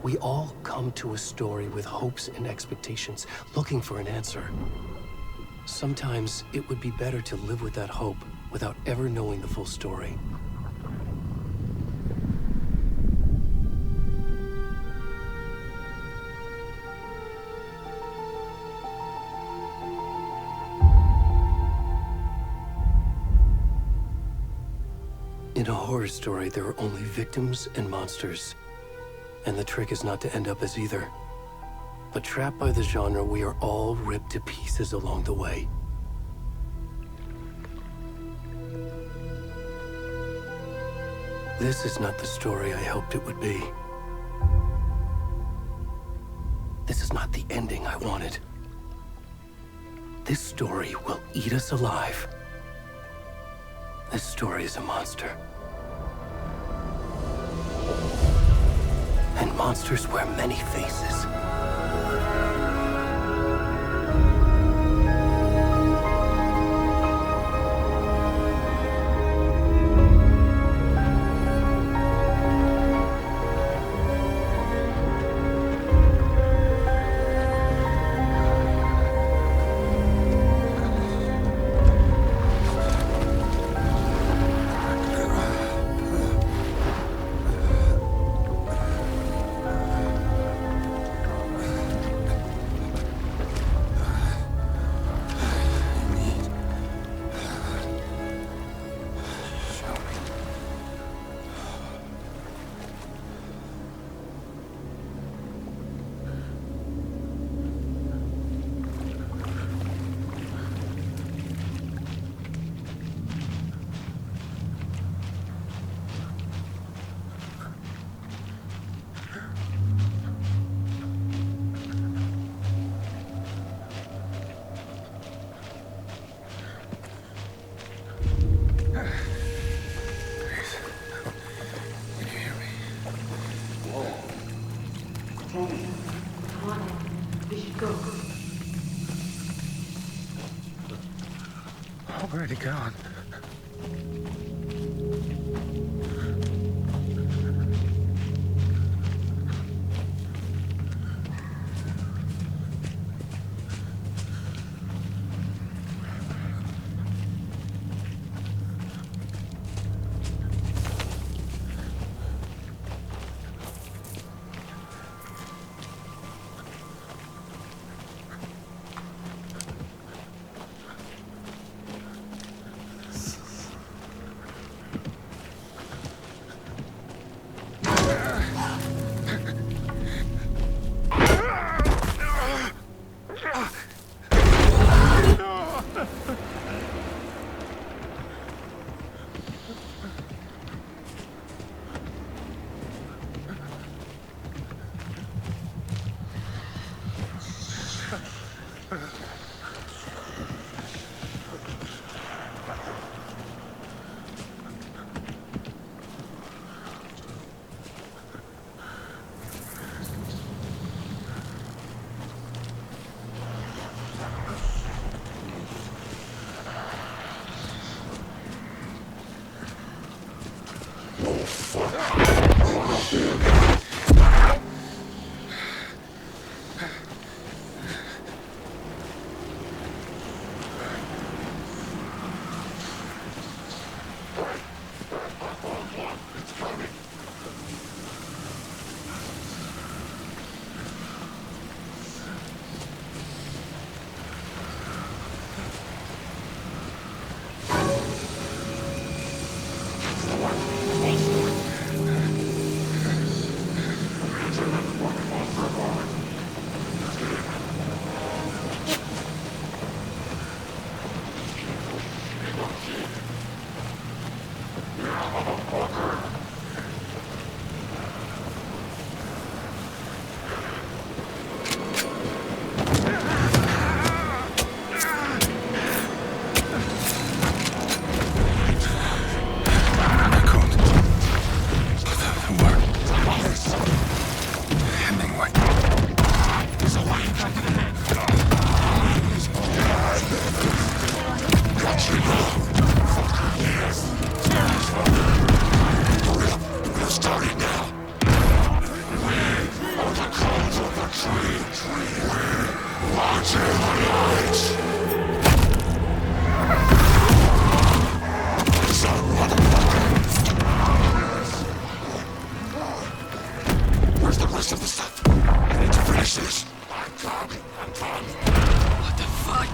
We all come to a story with hopes and expectations, looking for an answer. Sometimes it would be better to live with that hope without ever knowing the full story. In a horror story, there are only victims and monsters. And the trick is not to end up as either. But trapped by the genre, we are all ripped to pieces along the way. This is not the story I hoped it would be. This is not the ending I wanted. This story will eat us alive. This story is a monster. And monsters wear many faces. Already gone. Where's the rest of the stuff? I need to finish this. What the fuck?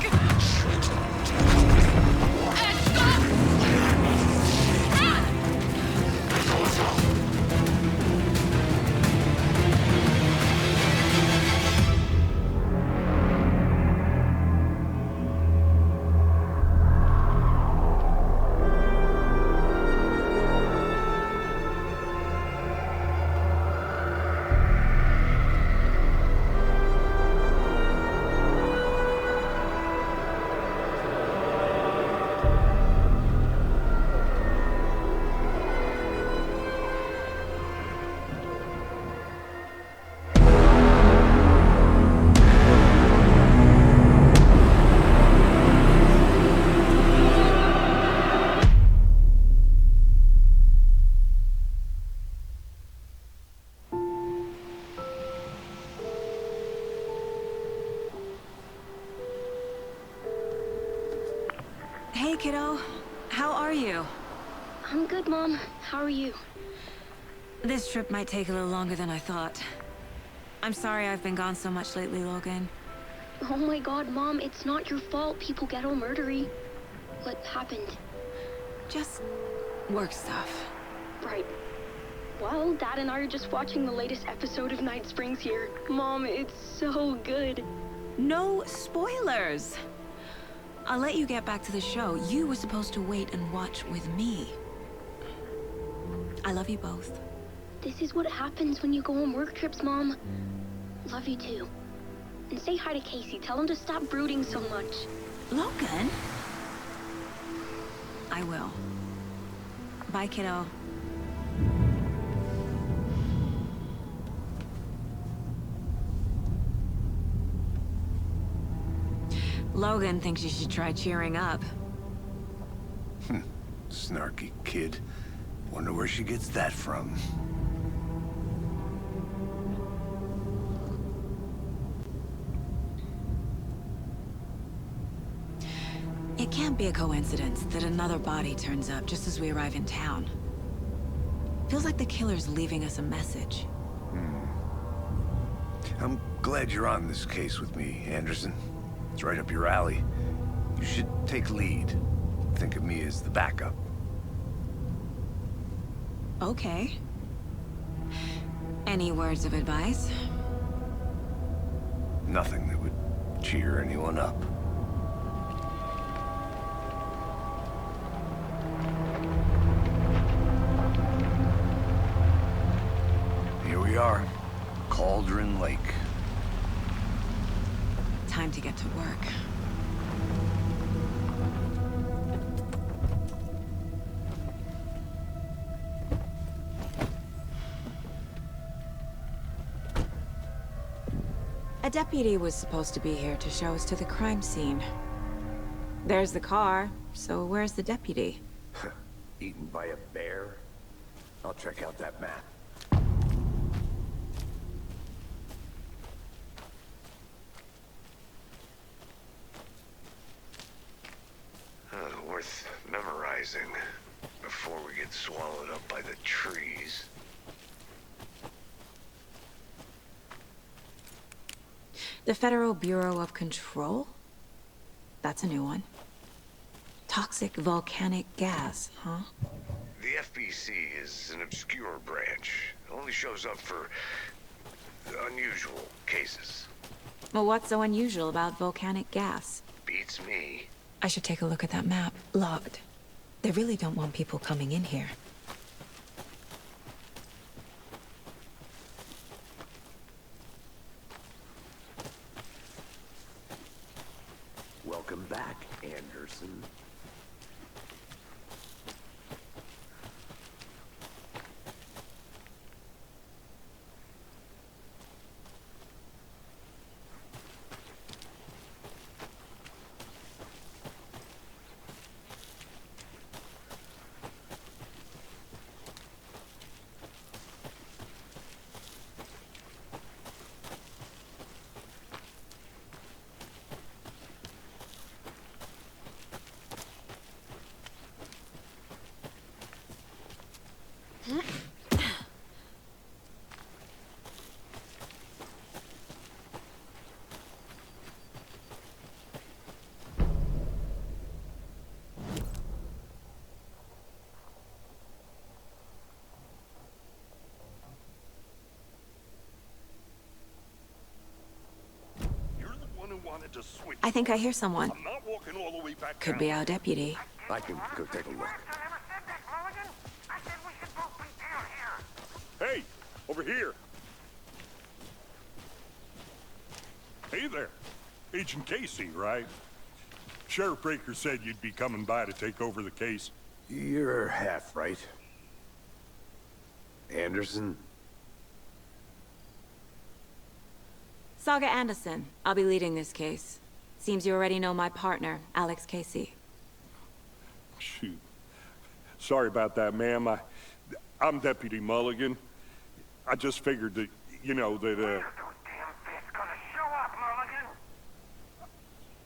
Hey, kiddo. How are you? I'm good, Mom. How are you? This trip might take a little longer than I thought. I'm sorry I've been gone so much lately, Logan. Oh my god, Mom, it's not your fault people get all murdery. What happened? Just work stuff. Right. Well, Dad and I are just watching the latest episode of Night Springs here. Mom, it's so good. No spoilers! I'll let you get back to the show. You were supposed to wait and watch with me. I love you both. This is what happens when you go on work trips, Mom. Love you too. And say hi to Casey. Tell him to stop brooding so much. Logan? I will. Bye, kiddo. Logan thinks you should try cheering up. Snarky kid. Wonder where she gets that from. It can't be a coincidence that another body turns up just as we arrive in town. Feels like the killer's leaving us a message. I'm glad you're on this case with me, Anderson. It's right up your alley. You should take lead. Think of me as the backup. Okay. Any words of advice? Nothing that would cheer anyone up. Here we are. Cauldron Lake. Time to get to work. A deputy was supposed to be here to show us to the crime scene. There's the car, so where's the deputy? Eaten by a bear? I'll check out that map. Worth memorizing before we get swallowed up by the trees. The Federal Bureau of Control? That's a new one. Toxic volcanic gas, huh? The FBC is an obscure branch. It only shows up for unusual cases. Well, what's so unusual about volcanic gas? Beats me. I should take a look at that map. Logged. They really don't want people coming in here. Welcome back, Anderson. just switch. I think I hear someone. I'm not walking all the way back Could down. be our deputy. I can go take a look. Hey, over here. Hey there. Agent Casey, right? Sheriff Breaker said you'd be coming by to take over the case. You're half right. Anderson? Saga Anderson. I'll be leading this case. Seems you already know my partner, Alex Casey. Shoot. Sorry about that, ma'am. I'm Deputy Mulligan. I just figured that, you know, that,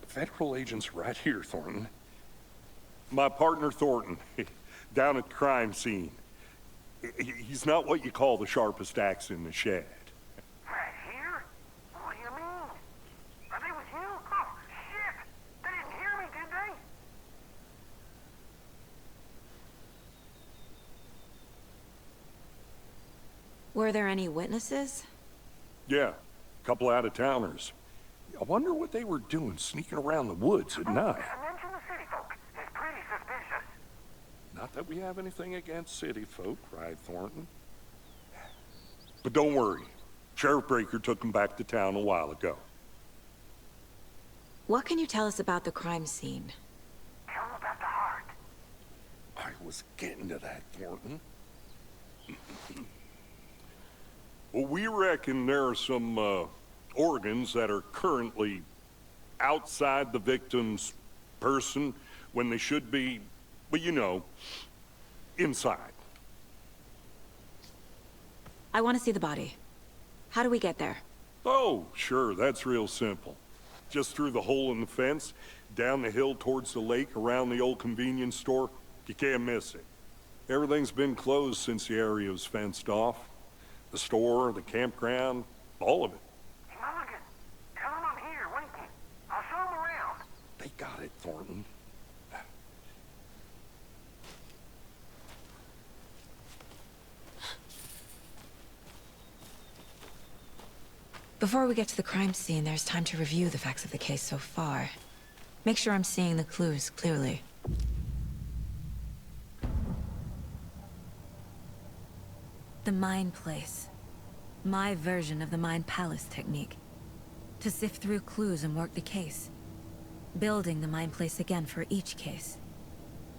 Federal agent's right here, Thornton. My partner, Thornton, down at the crime scene. He's not what you call the sharpest axe in the shed. Right here? What do you mean? Are they with you? Oh, shit! They didn't hear me, did they? Were there any witnesses? Yeah, a couple out-of-towners. I wonder what they were doing sneaking around the woods at night. Mention the city folk. It's pretty suspicious. Not that we have anything against city folk, cried Thornton. But don't worry. Sheriff Breaker took them back to town a while ago. What can you tell us about the crime scene? Tell them about the heart. I was getting to that, Thornton. Well, we reckon there are some, organs that are currently outside the victim's person when they should be, well, you know, inside. I want to see the body. How do we get there? Oh, sure, that's real simple. Just through the hole in the fence, down the hill towards the lake, around the old convenience store. You can't miss it. Everything's been closed since the area was fenced off. The store, the campground, all of it. Mulligan, tell them I'm here, waiting. I'll show them around. They got it, Thornton. Before we get to the crime scene, there's time to review the facts of the case so far. Make sure I'm seeing the clues clearly. The Mind Place. My version of the Mind Palace technique. To sift through clues and work the case. Building the Mind Place again for each case.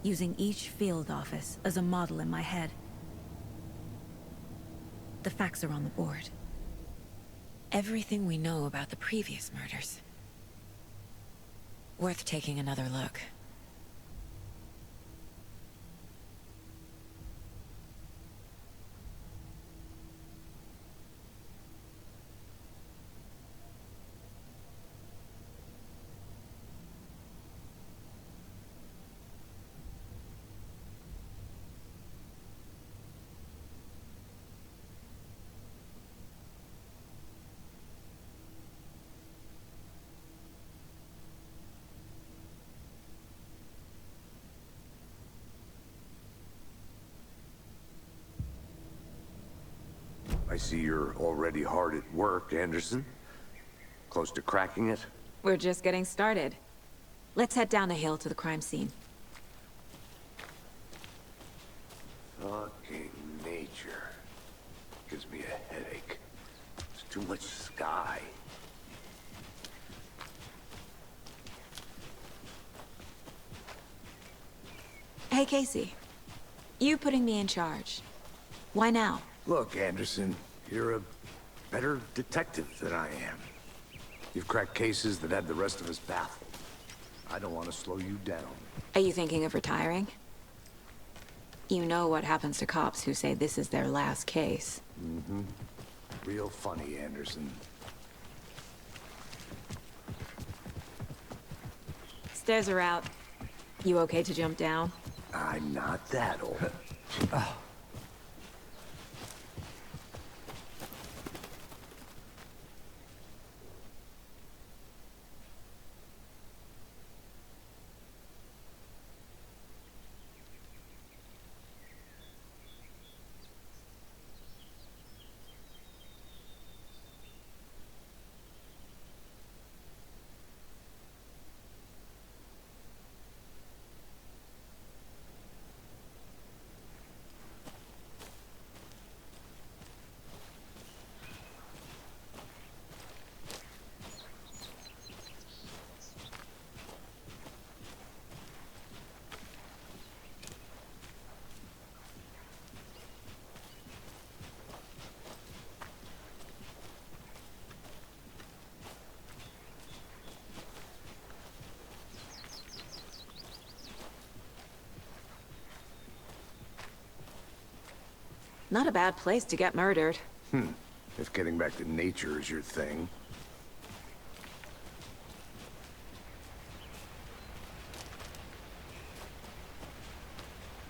Using each field office as a model in my head. The facts are on the board. Everything we know about the previous murders. Worth taking another look. I see you're already hard at work, Anderson. Close to cracking it? We're just getting started. Let's head down the hill to the crime scene. Fucking nature. Gives me a headache. There's too much sky. Hey, Casey. You putting me in charge. Why now? Look, Anderson, you're a better detective than I am. You've cracked cases that had the rest of us baffled. I don't want to slow you down. Are you thinking of retiring? You know what happens to cops who say this is their last case. Mm-hmm. Real funny, Anderson. Stairs are out. You okay to jump down? I'm not that old. Not a bad place to get murdered. If getting back to nature is your thing.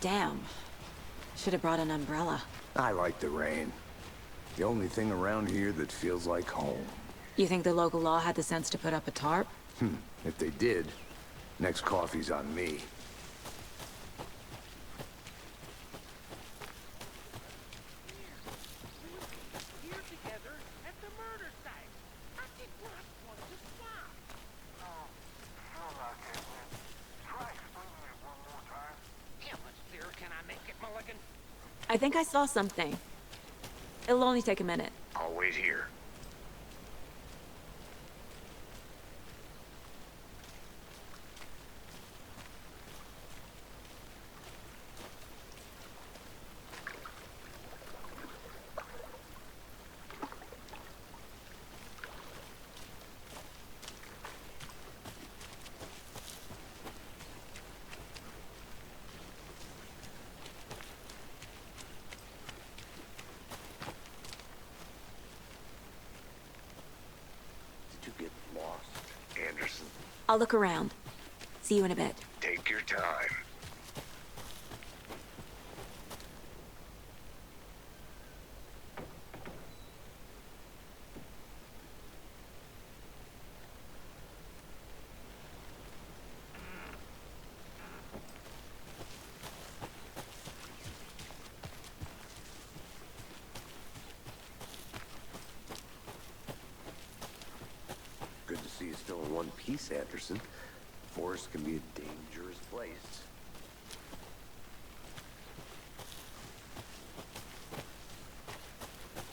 Damn. Should have brought an umbrella. I like the rain. The only thing around here that feels like home. You think the local law had the sense to put up a tarp? If they did, next coffee's on me. Here together at the murder site. I did not want to stop. Oh, sure like it, man. Try explaining it one more time. How much clearer can I make it, Mulligan? I think I saw something. It'll only take a minute. I'll wait here. Did you get lost, Anderson? I'll look around. See you in a bit. Take your time. Good to see you still in one piece, Anderson. Forest can be a dangerous place.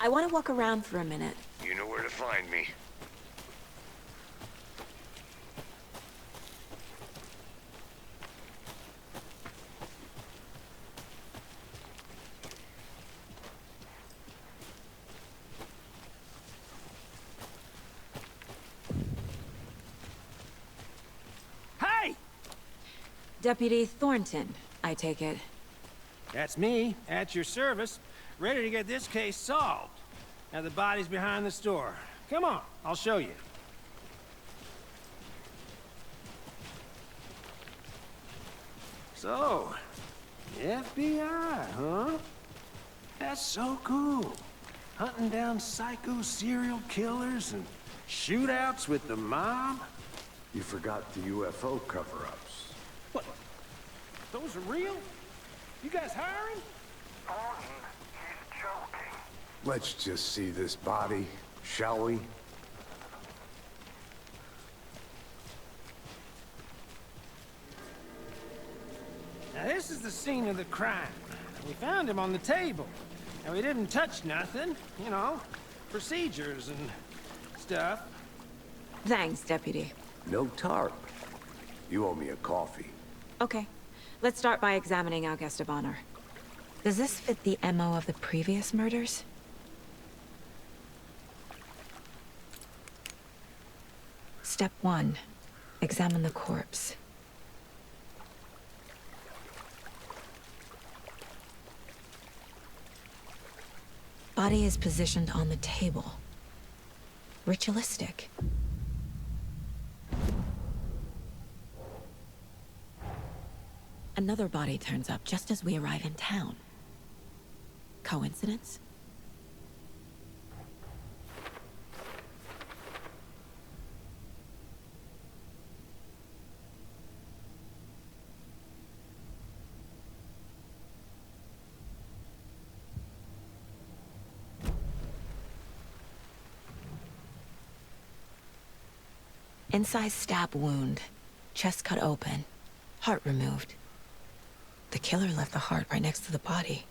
I want to walk around for a minute. You know where to find me. Hey! Deputy Thornton, I take it. That's me, at your service, ready to get this case solved. Now the body's behind the store. Come on, I'll show you. So, the FBI, huh? That's so cool. Hunting down psycho serial killers and shootouts with the mob. You forgot the UFO cover-ups. What? Those are real? You guys hiring? Thornton, he's joking. Let's just see this body, shall we? Now this is the scene of the crime. We found him on the table. And we didn't touch nothing, you know, procedures and stuff. Thanks, Deputy. No tarp. You owe me a coffee. Okay. Let's start by examining our guest of honor. Does this fit the MO of the previous murders? Step 1. Examine the corpse. Body is positioned on the table. Ritualistic. Another body turns up just as we arrive in town. Coincidence? Incised stab wound, chest cut open, heart removed. The killer left the heart right next to the body.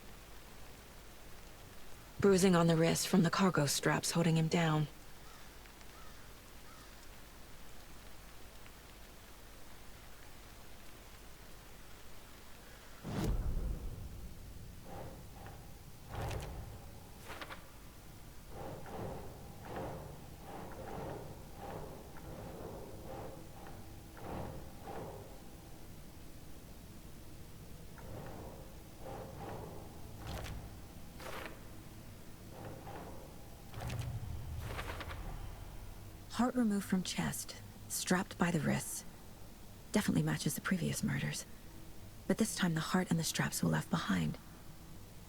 Bruising on the wrist from the cargo straps holding him down. Heart removed from chest, strapped by the wrists. Definitely matches the previous murders. But this time the heart and the straps were left behind.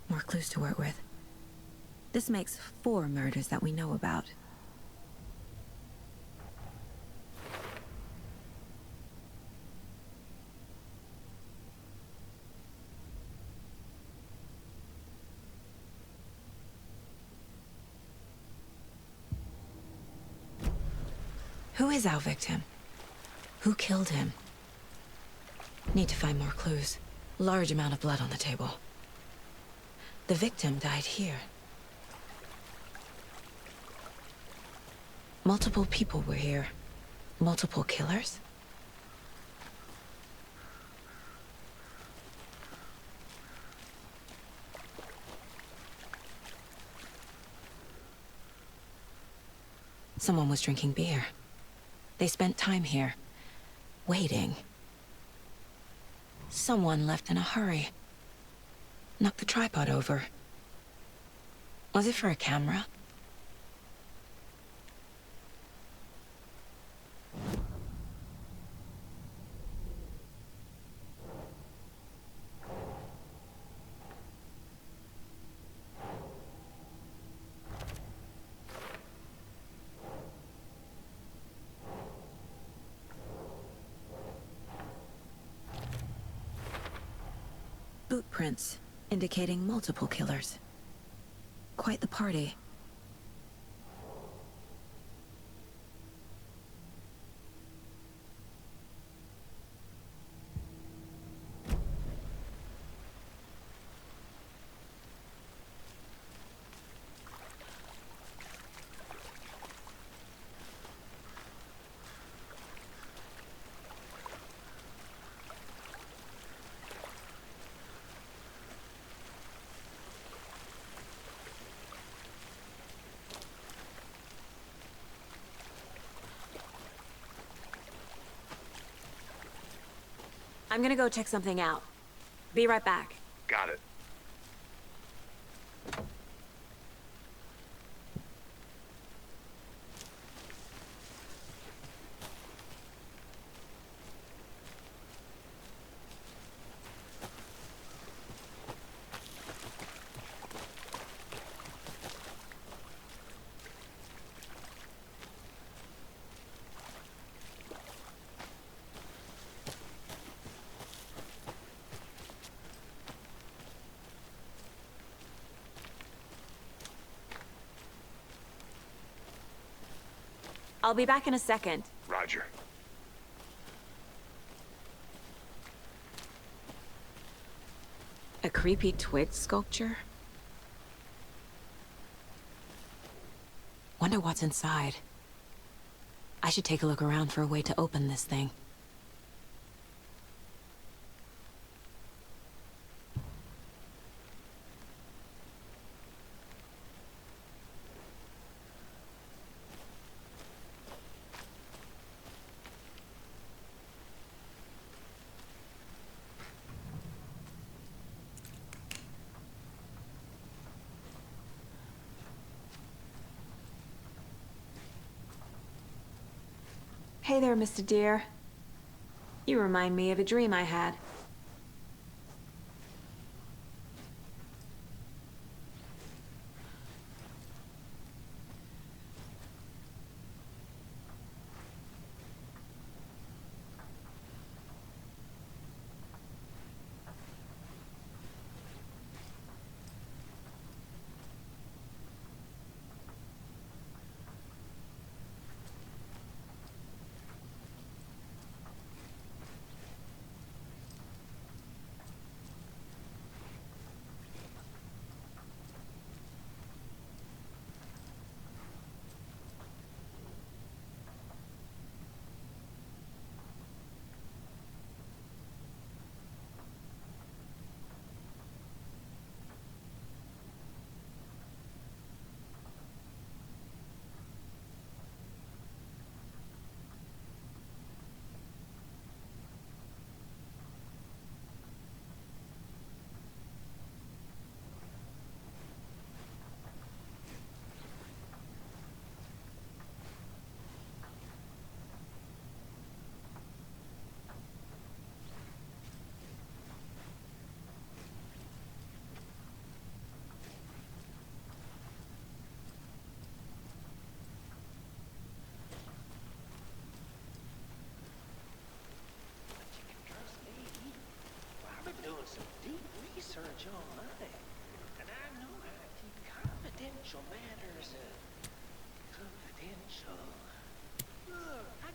More clues to work with. This makes 4 murders that we know about. Who is our victim? Who killed him? Need to find more clues. Large amount of blood on the table. The victim died here. Multiple people were here. Multiple killers? Someone was drinking beer. They spent time here, waiting. Someone left in a hurry. Knocked the tripod over. Was it for a camera? Boot prints, indicating multiple killers. Quite the party. I'm gonna go check something out. Be right back. Got it. I'll be back in a second. Roger. A creepy twig sculpture? Wonder what's inside. I should take a look around for a way to open this thing. Hey there, Mr. Deer. You remind me of a dream I had.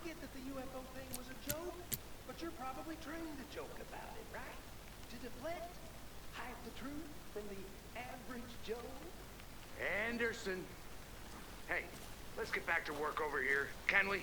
get that the UFO thing was a joke, but you're probably trained to joke about it, right? To deflect, hide the truth from the average Joe. Anderson. Hey, let's get back to work over here, can we?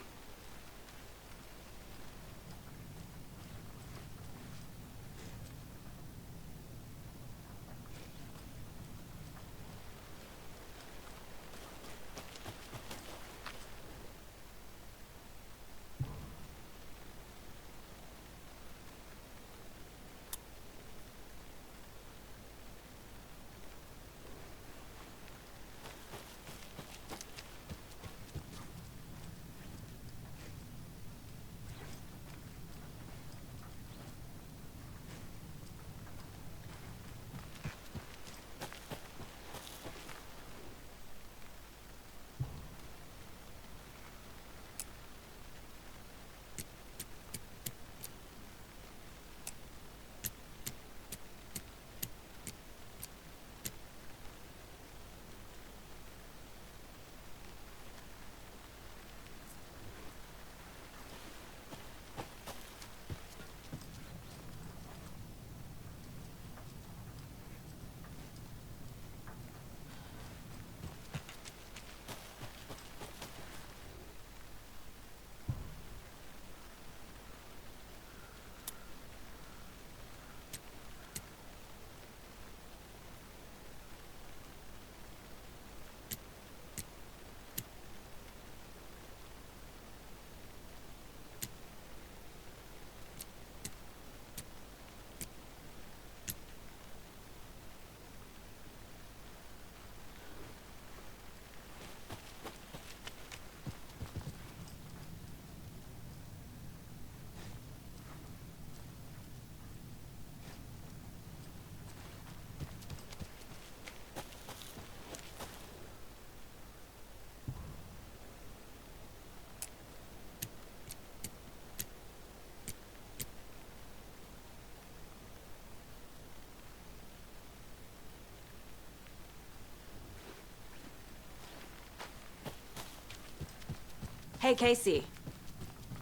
Hey, Casey.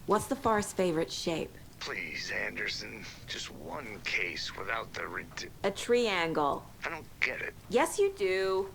What's the far's favorite shape? Please, Anderson. Just one case without the A triangle. I don't get it. Yes, you do.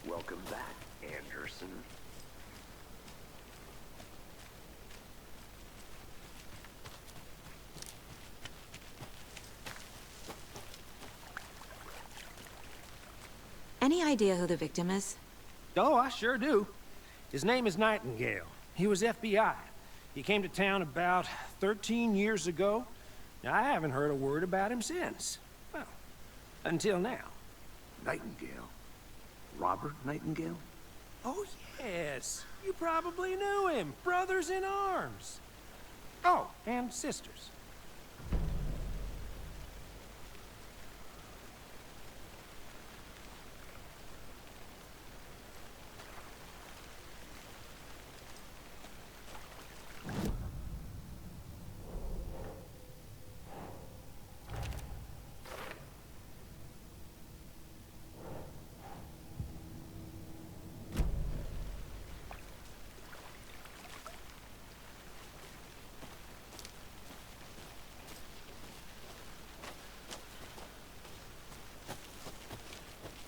Welcome back, Anderson. Any idea who the victim is? Oh, I sure do. His name is Nightingale. He was FBI. He came to town about 13 years ago. Now, I haven't heard a word about him since. Well, until now. Nightingale? Robert Nightingale? Oh, yes. You probably knew him. Brothers in arms. Oh, and sisters.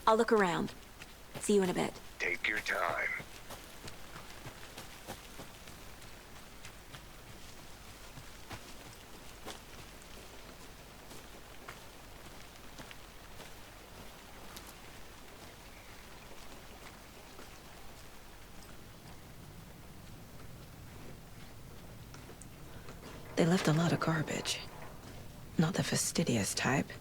I'll look around. See you in a bit. Take your time. They left a lot of garbage. Not the fastidious type.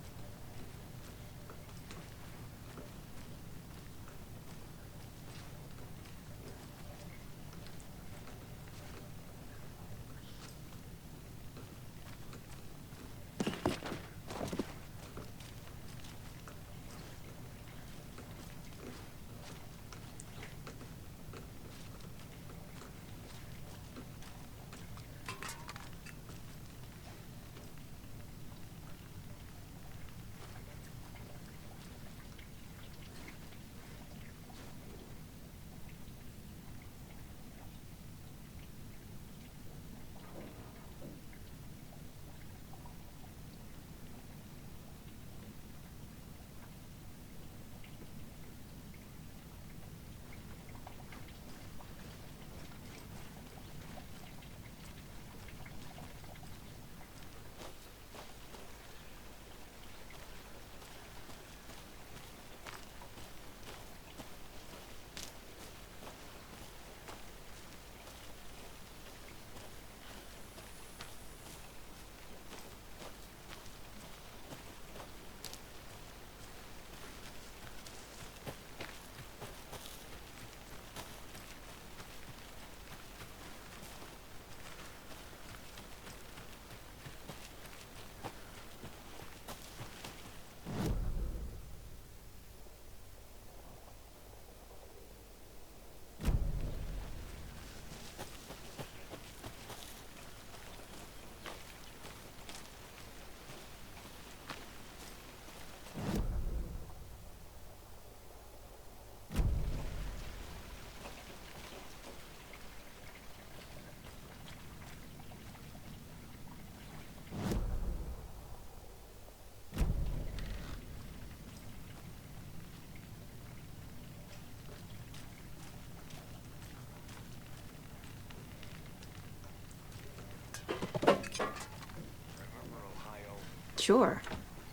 Sure.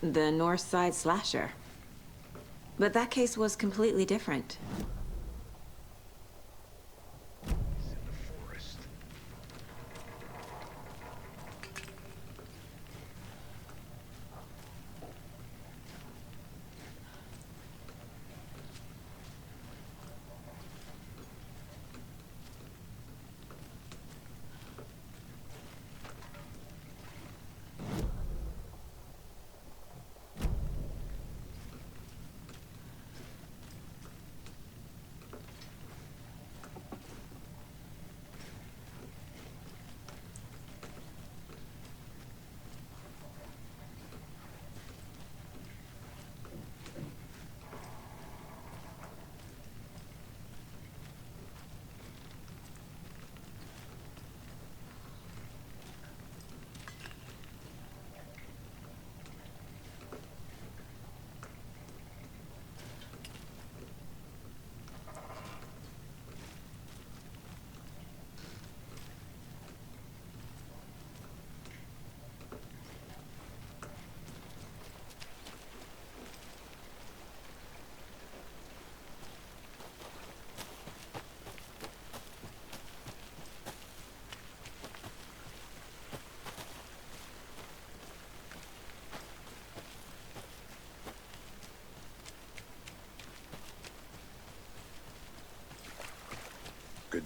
The North Side Slasher. But that case was completely different.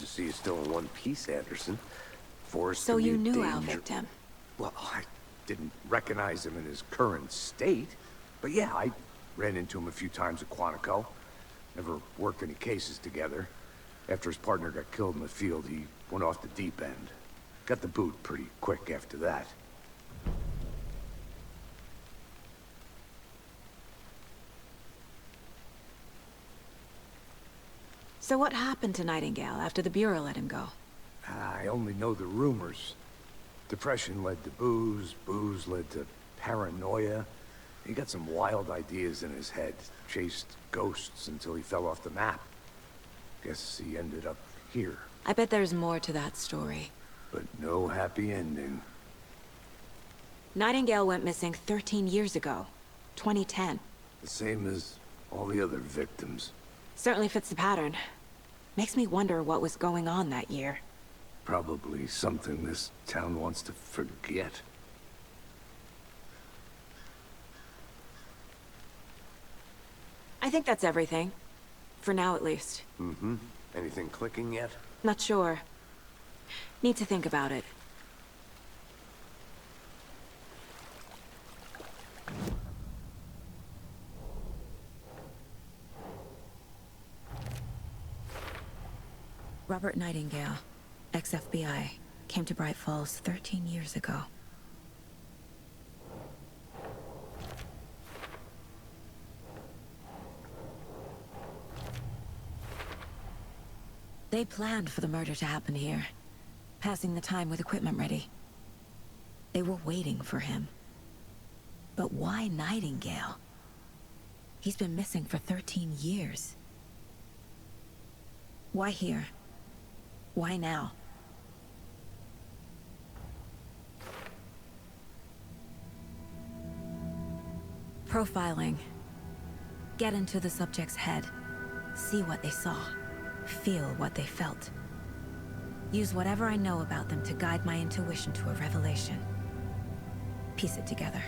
see you still in one piece, Anderson. Forced So to you be knew danger- our victim? Well, I didn't recognize him in his current state. But yeah, I ran into him a few times at Quantico. Never worked any cases together. After his partner got killed in the field, he went off the deep end. Got the boot pretty quick after that. So what happened to Nightingale after the Bureau let him go? I only know the rumors. Depression led to booze, booze led to paranoia. He got some wild ideas in his head, chased ghosts until he fell off the map. Guess he ended up here, I bet there's more to that story. but no happy ending. Nightingale went missing 13 years ago. 2010. The same as all the other victims. Certainly fits the pattern. Makes me wonder what was going on that year. Probably something this town wants to forget. I think that's everything. For now, at least. Mm-hmm. Anything clicking yet? Not sure. Need to think about it. Robert Nightingale, ex-FBI, came to Bright Falls 13 years ago. They planned for the murder to happen here, passing the time with equipment ready. They were waiting for him. But why Nightingale? He's been missing for 13 years. Why here? Why now? Profiling. Get into the subject's head. See what they saw. Feel what they felt. Use whatever I know about them to guide my intuition to a revelation. Piece it together.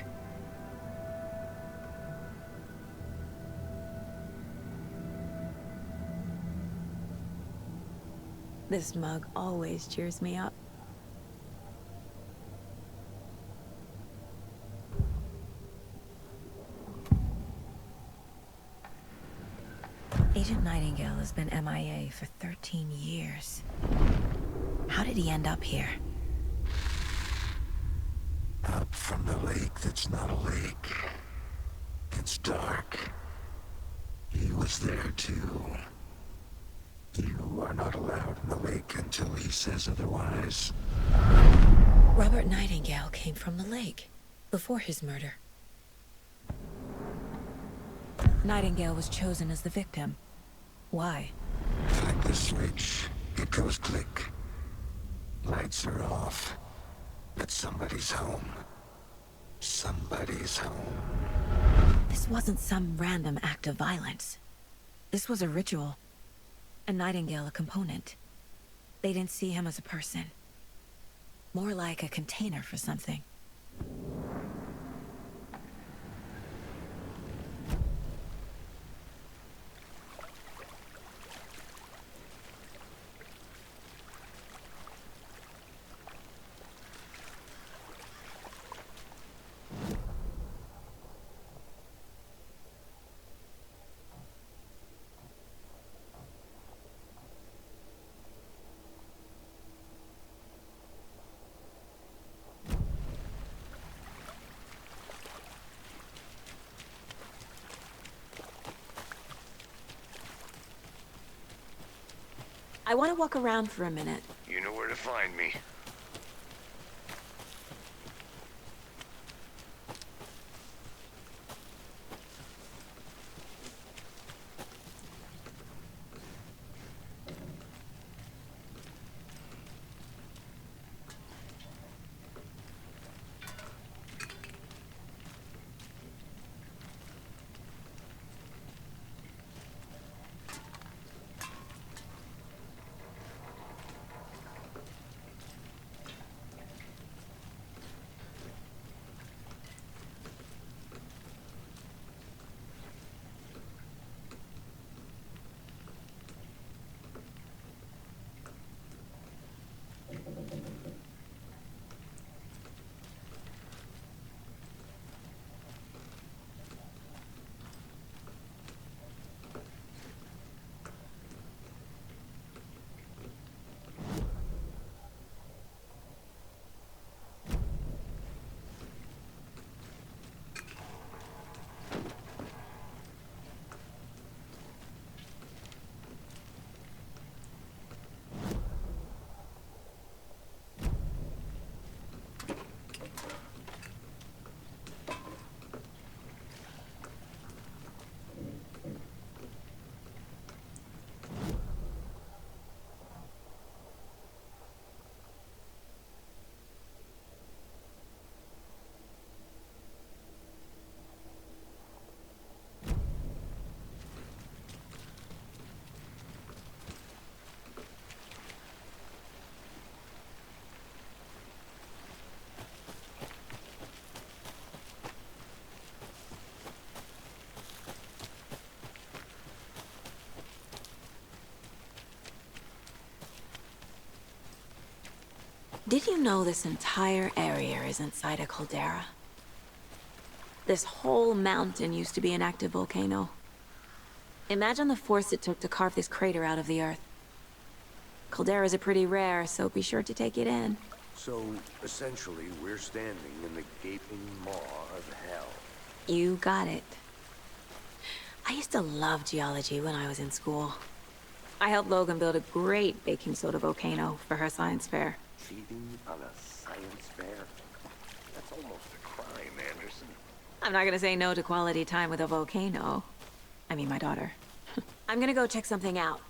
This mug always cheers me up. Agent Nightingale has been MIA for 13 years. How did he end up here? Up from the lake that's not a lake. It's dark. He was there too. You are not allowed in the lake until he says otherwise. Robert Nightingale came from the lake, before his murder. Nightingale was chosen as the victim. Why? Flip the switch. It goes click. Lights are off. But somebody's home. Somebody's home. This wasn't some random act of violence. This was a ritual. And Nightingale a component. They didn't see him as a person. More like a container for something. I want to walk around for a minute. You know where to find me. Did you know this entire area is inside a caldera? This whole mountain used to be an active volcano. Imagine the force it took to carve this crater out of the earth. Calderas are pretty rare, so be sure to take it in. So, essentially, we're standing in the gaping maw of hell. You got it. I used to love geology when I was in school. I helped Logan build a great baking soda volcano for her science fair. Cheating on a science fair? That's almost a crime, Anderson. I'm not gonna say no to quality time with a volcano. I mean, my daughter. I'm gonna go check something out.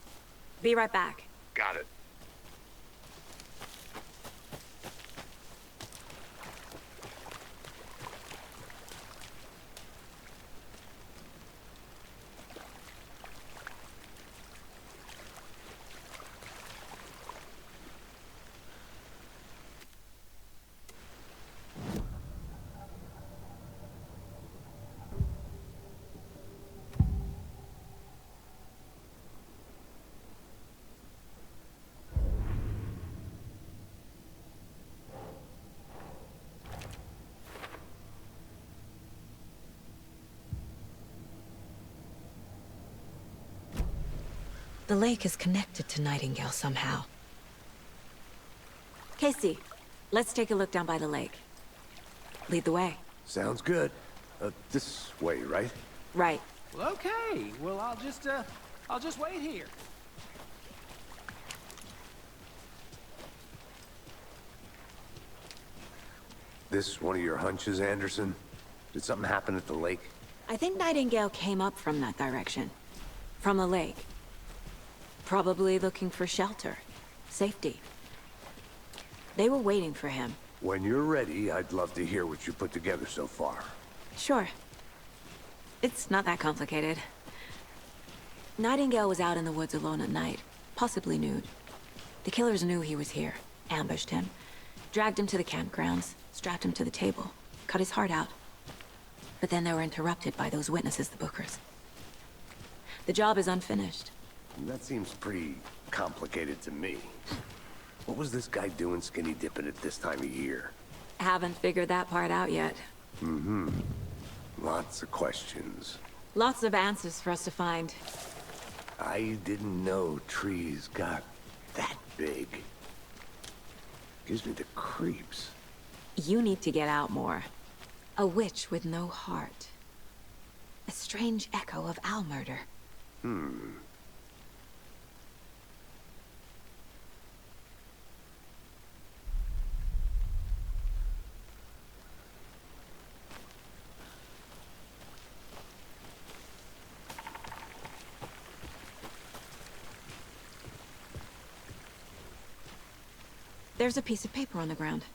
Be right back. Got it. The lake is connected to Nightingale somehow. Casey, let's take a look down by the lake. Lead the way. Sounds good. This way, right? Right. Well, okay. Well, I'll just wait here. This one of your hunches, Anderson? Did something happen at the lake? I think Nightingale came up from that direction. From the lake. Probably looking for shelter. Safety. They were waiting for him. When you're ready, I'd love to hear what you put together so far. Sure. It's not that complicated. Nightingale was out in the woods alone at night, possibly nude. The killers knew he was here, ambushed him, dragged him to the campgrounds, strapped him to the table, cut his heart out. But then they were interrupted by those witnesses, the Bookers. The job is unfinished. That seems pretty complicated to me. What was this guy doing skinny dipping at this time of year? Haven't figured that part out yet. Mm-hmm. Lots of questions. Lots of answers for us to find. I didn't know trees got that big. Gives me the creeps. You need to get out more. A witch with no heart. A strange echo of owl murder. There's a piece of paper on the ground.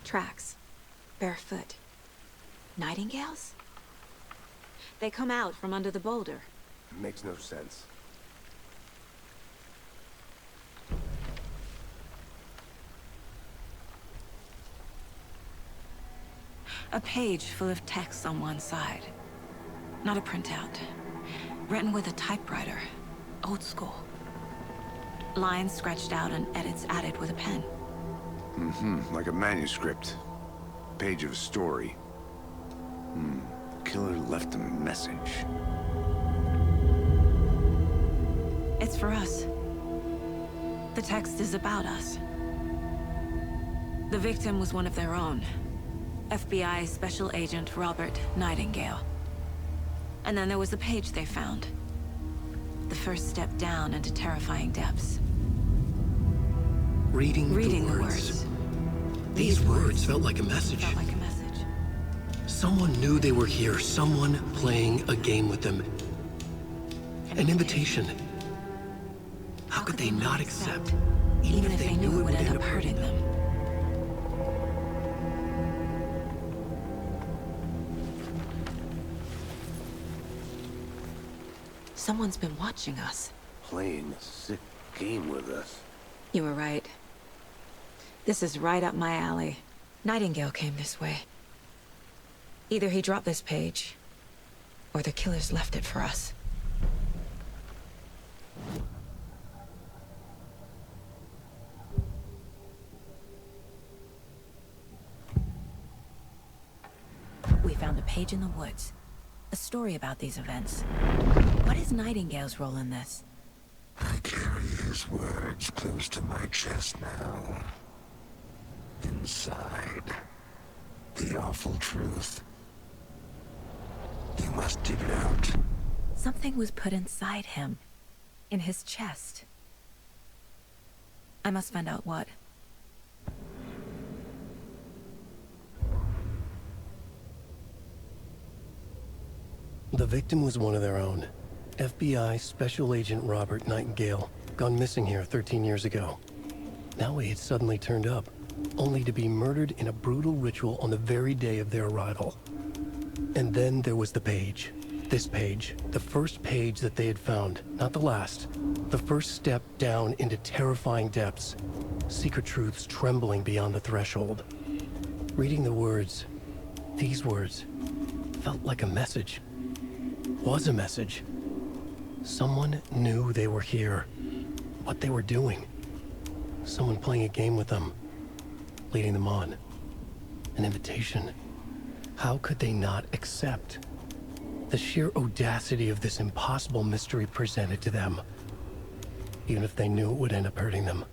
Tracks. Barefoot. Nightingales? They come out from under the boulder. Makes no sense. A page full of text on one side. Not a printout. Written with a typewriter. Old school. Lines scratched out and edits added with a pen. Mm-hmm, like a manuscript. Page of a story. Killer left a message. It's for us. The text is about us. The victim was one of their own. FBI Special Agent Robert Nightingale. And then there was the page they found. The first step down into terrifying depths. Reading the words. These words felt like a message. Felt like a message. Someone knew they were here. Someone playing a game with them. An invitation. How could they not accept? Even if they knew it would end up hurting them. Someone's been watching us. Playing a sick game with us. You were right. This is right up my alley. Nightingale came this way. Either he dropped this page, or the killers left it for us. found a page in the woods. A story about these events. What is Nightingale's role in this? I carry his words close to my chest now. Inside, the awful truth. You must dig it out. Something was put inside him. In his chest. I must find out what. The victim was one of their own. FBI Special Agent Robert Nightingale, gone missing here 13 years ago. Now he had suddenly turned up, only to be murdered in a brutal ritual on the very day of their arrival. And then there was the page. This page, the first page that they had found, not the last. The first step down into terrifying depths. Secret truths trembling beyond the threshold. Reading the words, these words, felt like a message. Was a message. Someone knew they were here. What they were doing. Someone playing a game with them. Leading them on. An invitation. How could they not accept? The sheer audacity of this impossible mystery presented to them. Even if they knew it would end up hurting them.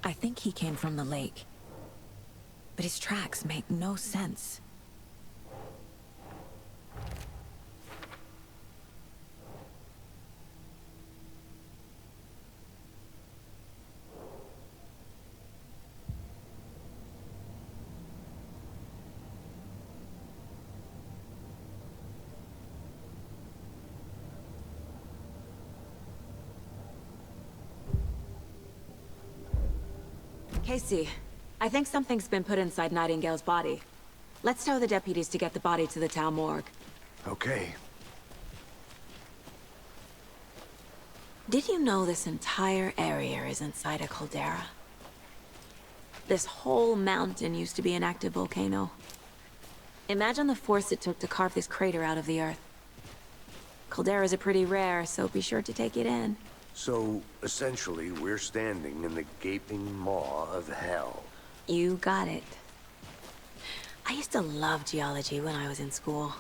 I think he came from the lake. But his tracks make no sense. Casey, I think something's been put inside Nightingale's body. Let's tell the deputies to get the body to the town morgue. Okay. Did you know this entire area is inside a caldera? This whole mountain used to be an active volcano. Imagine the force it took to carve this crater out of the earth. Calderas are pretty rare, so be sure to take it in. So, essentially, we're standing in the gaping maw of hell. You got it. I used to love geology when I was in school.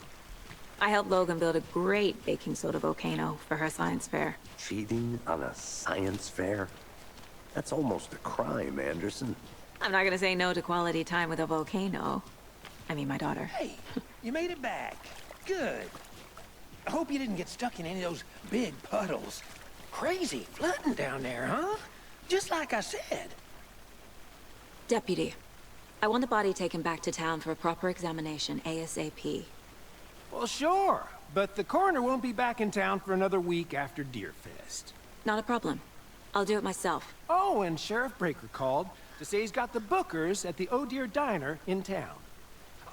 I helped Logan build a great baking soda volcano for her science fair. Cheating on a science fair? That's almost a crime, Anderson. I'm not gonna say no to quality time with a volcano. I mean, my daughter. Hey, you made it back. Good. I hope you didn't get stuck in any of those big puddles. Crazy flooding down there, huh? Just like I said. Deputy, I want the body taken back to town for a proper examination, ASAP. Well, sure. But the coroner won't be back in town for another week after Deerfest. Not a problem. I'll do it myself. Oh, and Sheriff Breaker called to say he's got the Bookers at the Oh Dear Diner in town.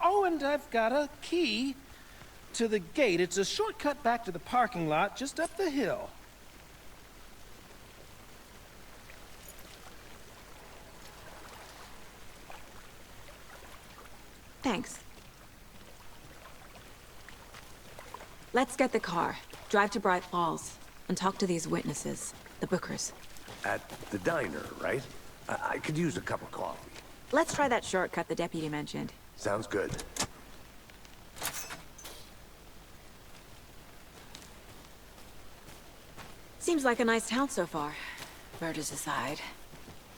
Oh, and I've got a key to the gate. It's a shortcut back to the parking lot just up the hill. Thanks. Let's get the car, drive to Bright Falls, and talk to these witnesses, the Bookers. At the diner, right? I could use a cup of coffee. Let's try that shortcut the deputy mentioned. Sounds good. Seems like a nice town so far. Murders aside.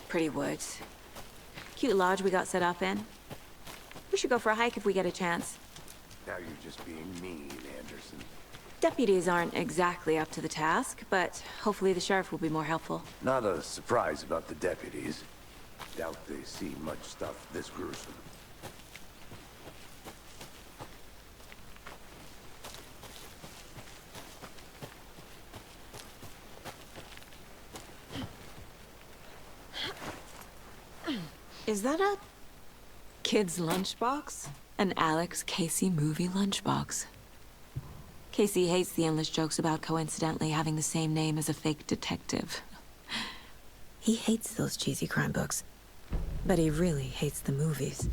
Pretty woods. Cute lodge we got set up in. We should go for a hike if we get a chance. Now you're just being mean, Anderson. Deputies aren't exactly up to the task, but hopefully the sheriff will be more helpful. Not a surprise about the deputies. Doubt they see much stuff this gruesome. Is that a kid's lunchbox? An Alex Casey movie lunchbox. Casey hates the endless jokes about coincidentally having the same name as a fake detective. He hates those cheesy crime books, but he really hates the movies.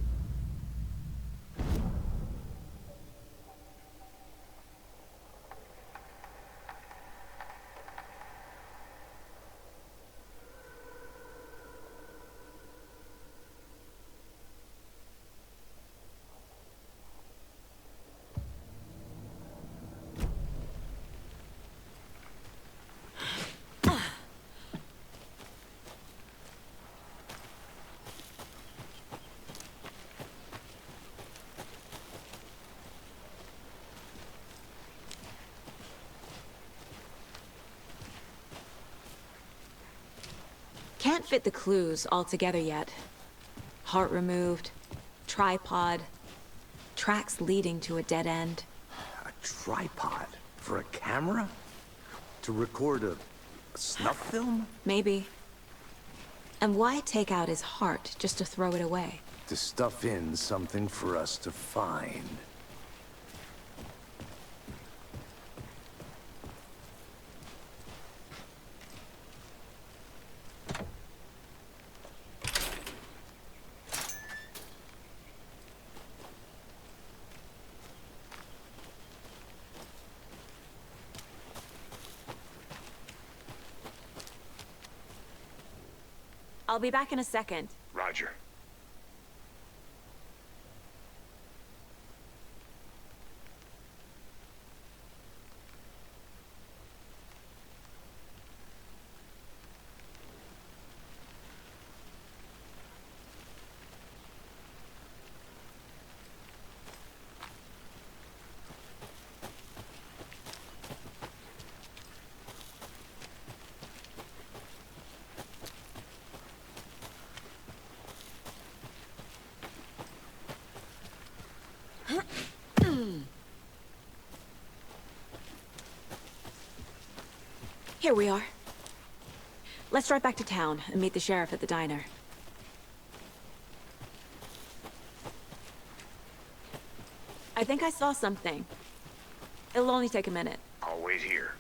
Can't fit the clues all together yet. Heart removed, tripod, tracks leading to a dead end. A tripod? For a camera? To record a snuff film? Maybe. And why take out his heart just to throw it away? To stuff in something for us to find. I'll be back in a second. Roger. Here we are. Let's drive back to town and meet the sheriff at the diner. I think I saw something. It'll only take a minute. I'll wait here.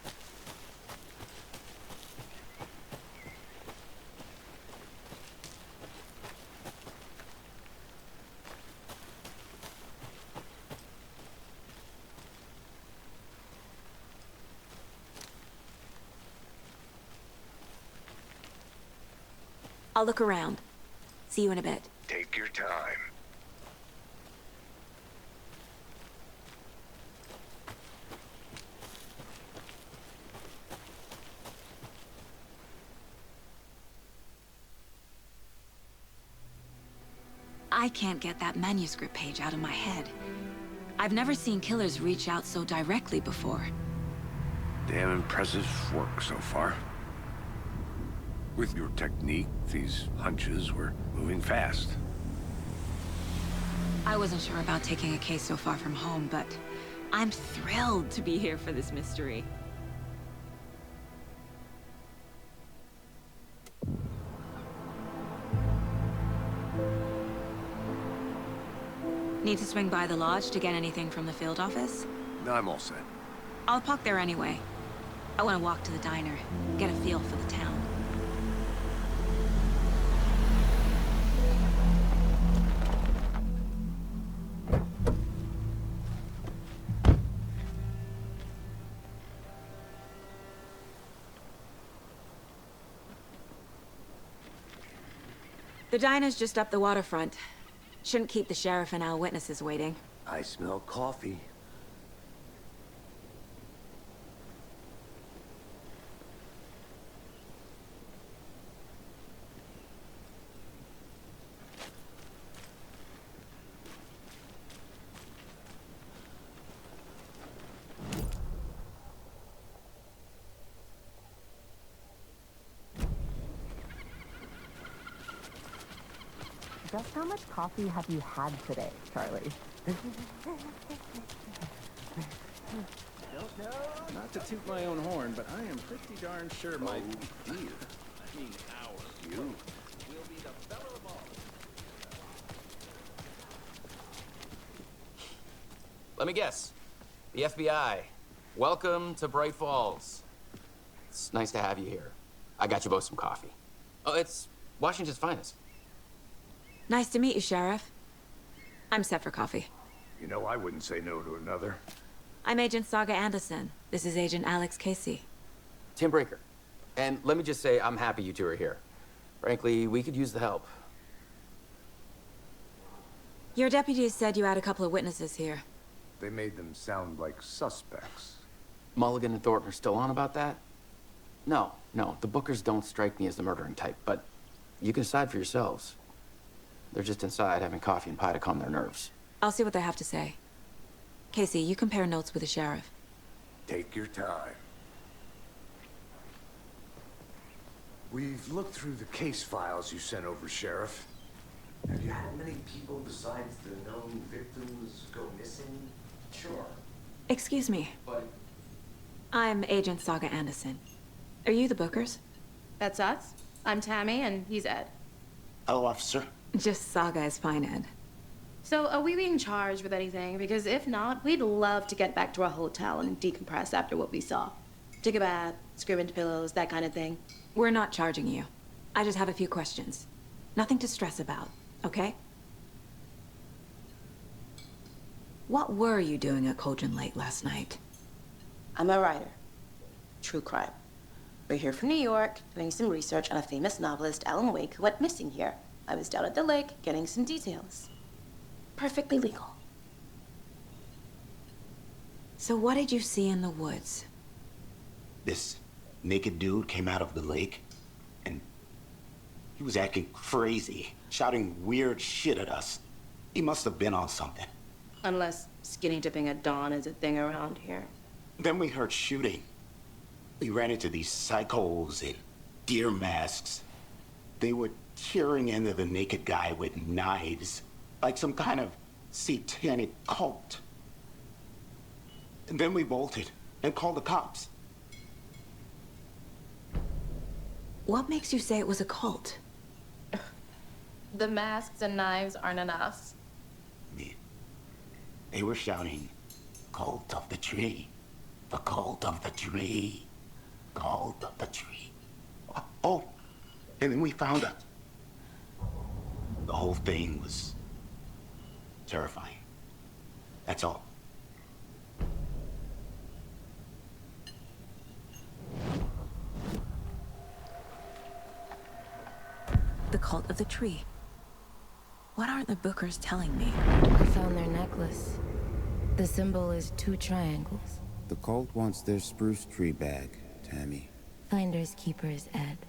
I'll look around. See you in a bit. Take your time. I can't get that manuscript page out of my head. I've never seen killers reach out so directly before. Damn impressive work so far. With your technique, these hunches were moving fast. I wasn't sure about taking a case so far from home, but I'm thrilled to be here for this mystery. Need to swing by the lodge to get anything from the field office? No, I'm all set. I'll park there anyway. I want to walk to the diner, get a feel for the town. The diner's just up the waterfront. Shouldn't keep the sheriff and our witnesses waiting. I smell coffee. Just how much coffee have you had today, Charlie? Don't know. Not to toot my own horn, but I am pretty darn sure my beer, I mean our you, will be the better of all. Let me guess. The FBI. Welcome to Bright Falls. It's nice to have you here. I got you both some coffee. Oh, it's Washington's finest. Nice to meet you, Sheriff. I'm set for coffee. You know, I wouldn't say no to another. I'm Agent Saga Anderson. This is Agent Alex Casey. Tim Breaker. And let me just say, I'm happy you two are here. Frankly, we could use the help. Your deputies said you had a couple of witnesses here. They made them sound like suspects. Mulligan and Thornton are still on about that? No, the Bookers don't strike me as the murdering type, but you can decide for yourselves. They're just inside having coffee and pie to calm their nerves. I'll see what they have to say. Casey, you compare notes with the sheriff. Take your time. We've looked through the case files you sent over, Sheriff. Have you had many people besides the known victims go missing? Sure. Excuse me. But I'm Agent Saga Anderson. Are you the Bookers? That's us. I'm Tammy, and he's Ed. Hello, officer. Just Saga is fine, Ed. So, are we being charged with anything? Because if not, we'd love to get back to our hotel and decompress after what we saw. Take a bath, scream into pillows, that kind of thing. We're not charging you. I just have a few questions. Nothing to stress about, okay? What were you doing at Cauldron Lake last night? I'm a writer. True crime. We're here from New York, doing some research on a famous novelist, Alan Wake, who went missing here. I was down at the lake, getting some details. Perfectly legal. So what did you see in the woods? This naked dude came out of the lake, and he was acting crazy, shouting weird shit at us. He must have been on something. Unless skinny dipping at dawn is a thing around here. Then we heard shooting. We ran into these psychos in deer masks. They were tearing into the naked guy with knives, like some kind of satanic cult. And then we bolted and called the cops. What makes you say it was a cult? The masks and knives aren't enough. They were shouting, "Cult of the tree, the cult of the tree, cult of the tree." Oh, and then we found out. The whole thing was terrifying. That's all. The cult of the tree. What aren't the Bookers telling me? I found their necklace. The symbol is 2 triangles. The cult wants their spruce tree back, Tammy. Finders keepers, Ed.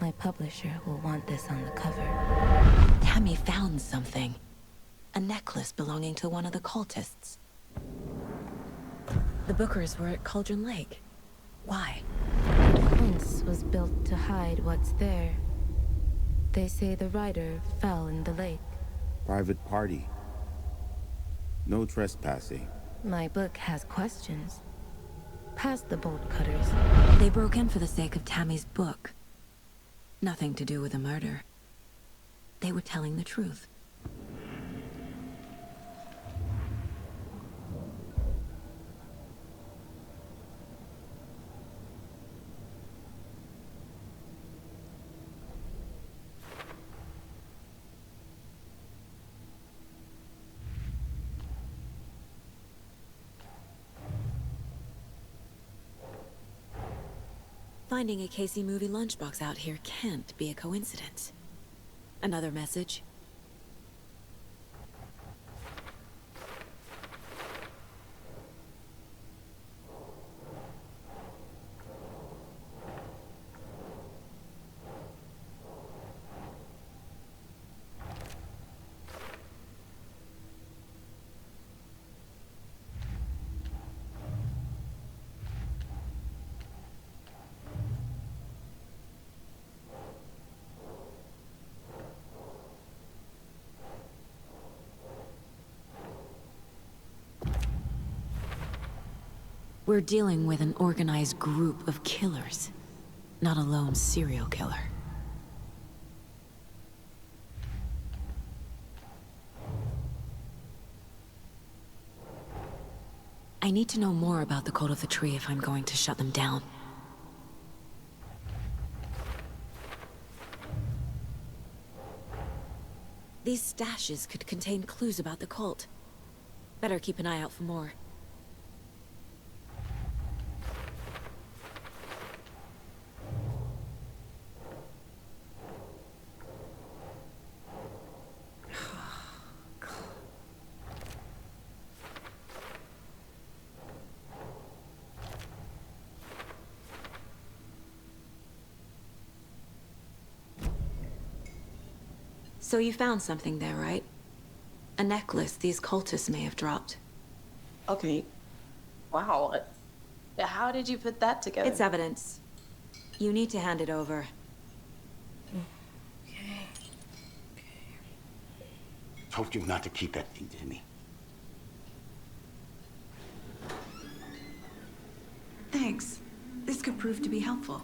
My publisher will want this on the cover. Tammy found something. A necklace belonging to one of the cultists. The Bookers were at Cauldron Lake. Why? The fence was built to hide what's there. They say the writer fell in the lake. Private party. No trespassing. My book has questions. Past the bolt cutters. They broke in for the sake of Tammy's book. Nothing to do with a murder. They were telling the truth. Finding a Casey movie lunchbox out here can't be a coincidence. Another message. We're dealing with an organized group of killers, not a lone serial killer. I need to know more about the Cult of the Tree if I'm going to shut them down. These stashes could contain clues about the cult. Better keep an eye out for more. So you found something there, right? A necklace these cultists may have dropped. Okay. Wow. How did you put that together? It's evidence. You need to hand it over. Told you not to keep that thing to me. Thanks. This could prove to be helpful.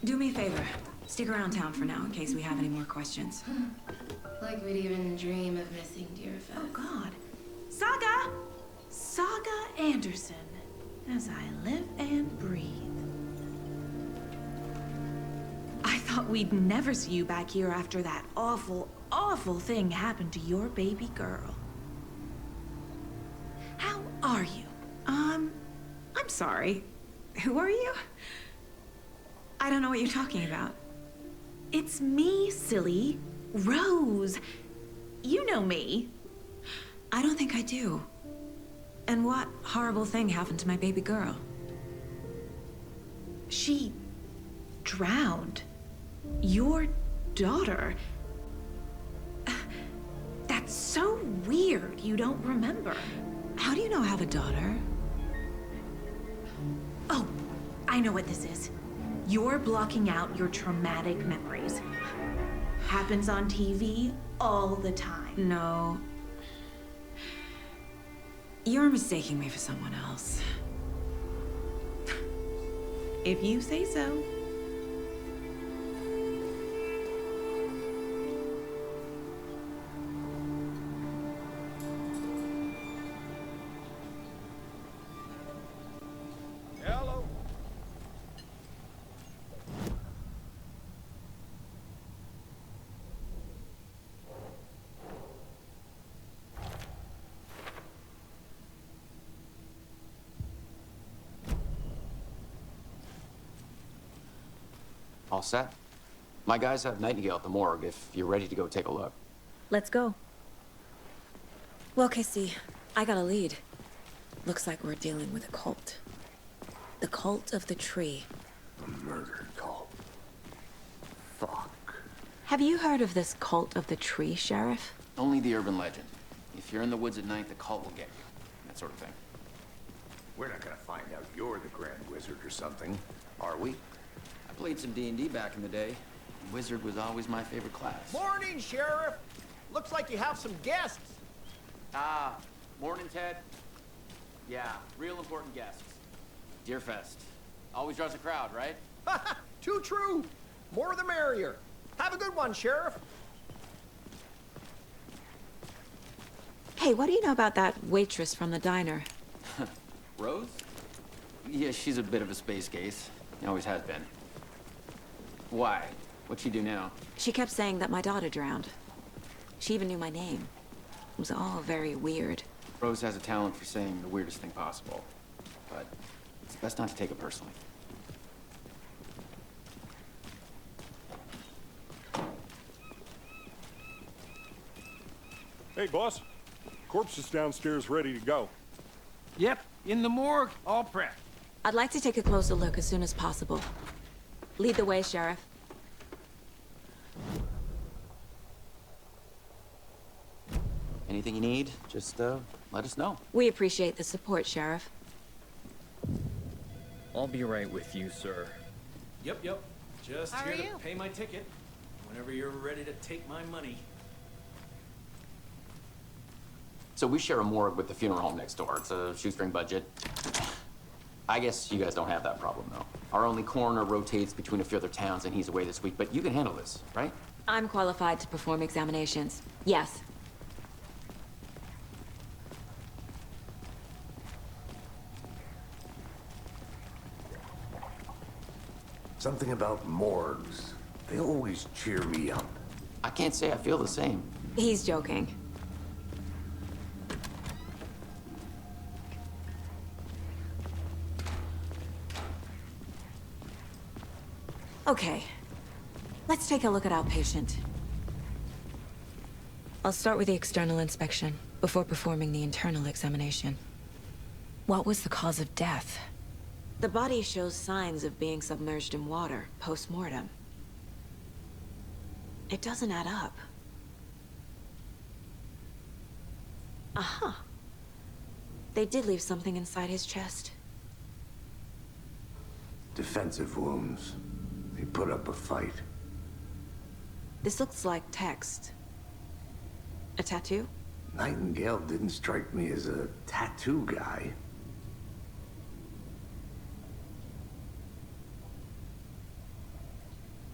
Do me a favor. Stick around town for now in case we have any more questions. Like we'd even dream of missing Deerfest. Oh, God. Saga! Saga Anderson. As I live and breathe. I thought we'd never see you back here after that awful, awful thing happened to your baby girl. How are you? I'm sorry. Who are you? I don't know what you're talking about. It's me, silly. Rose. You know me. I don't think I do. And what horrible thing happened to my baby girl? She drowned. Your daughter. That's so weird you don't remember. How do you know I have a daughter? Oh, I know what this is. You're blocking out your traumatic memories. Happens on TV all the time. No. You're mistaking me for someone else. If you say so. Hello. All set? My guys have Nightingale at the morgue if you're ready to go take a look. Let's go. Well, Casey, I got a lead. Looks like we're dealing with a cult. The Cult of the Tree. A murder cult. Fuck. Have you heard of this Cult of the Tree, Sheriff? Only the urban legend. If you're in the woods at night, the cult will get you. That sort of thing. We're not gonna find out you're the Grand Wizard or something, are we? I played some D&D back in the day. Wizard was always my favorite class. Morning, Sheriff. Looks like you have some guests. Ah, morning, Ted. Yeah, real important guests. Deerfest. Always draws a crowd, right? Too true. More the merrier. Have a good one, Sheriff. Hey, what do you know about that waitress from the diner? Rose? Yeah, she's a bit of a space case. Always has been. Why? What'd she do now? She kept saying that my daughter drowned. She even knew my name. It was all very weird. Rose has a talent for saying the weirdest thing possible. But it's best not to take it personally. Hey, boss. Corpse is downstairs ready to go. Yep, in the morgue, all prepped. I'd like to take a closer look as soon as possible. Lead the way, Sheriff. Anything you need, just let us know. We appreciate the support, Sheriff. I'll be right with you, sir. Yep. Just How here are to you? pay my ticket. Whenever you're ready to take my money. So we share a morgue with the funeral home next door. It's a shoestring budget. I guess you guys don't have that problem, though. Our only coroner rotates between a few other towns, and he's away this week, but you can handle this, right? I'm qualified to perform examinations. Yes. Something about morgues. They always cheer me up. I can't say I feel the same. He's joking. Okay. Let's take a look at outpatient. I'll start with the external inspection before performing the internal examination. What was the cause of death? The body shows signs of being submerged in water post-mortem. It doesn't add up. Uh-huh. They did leave something inside his chest. Defensive wounds. He put up a fight. This looks like text. A tattoo? Nightingale didn't strike me as a tattoo guy.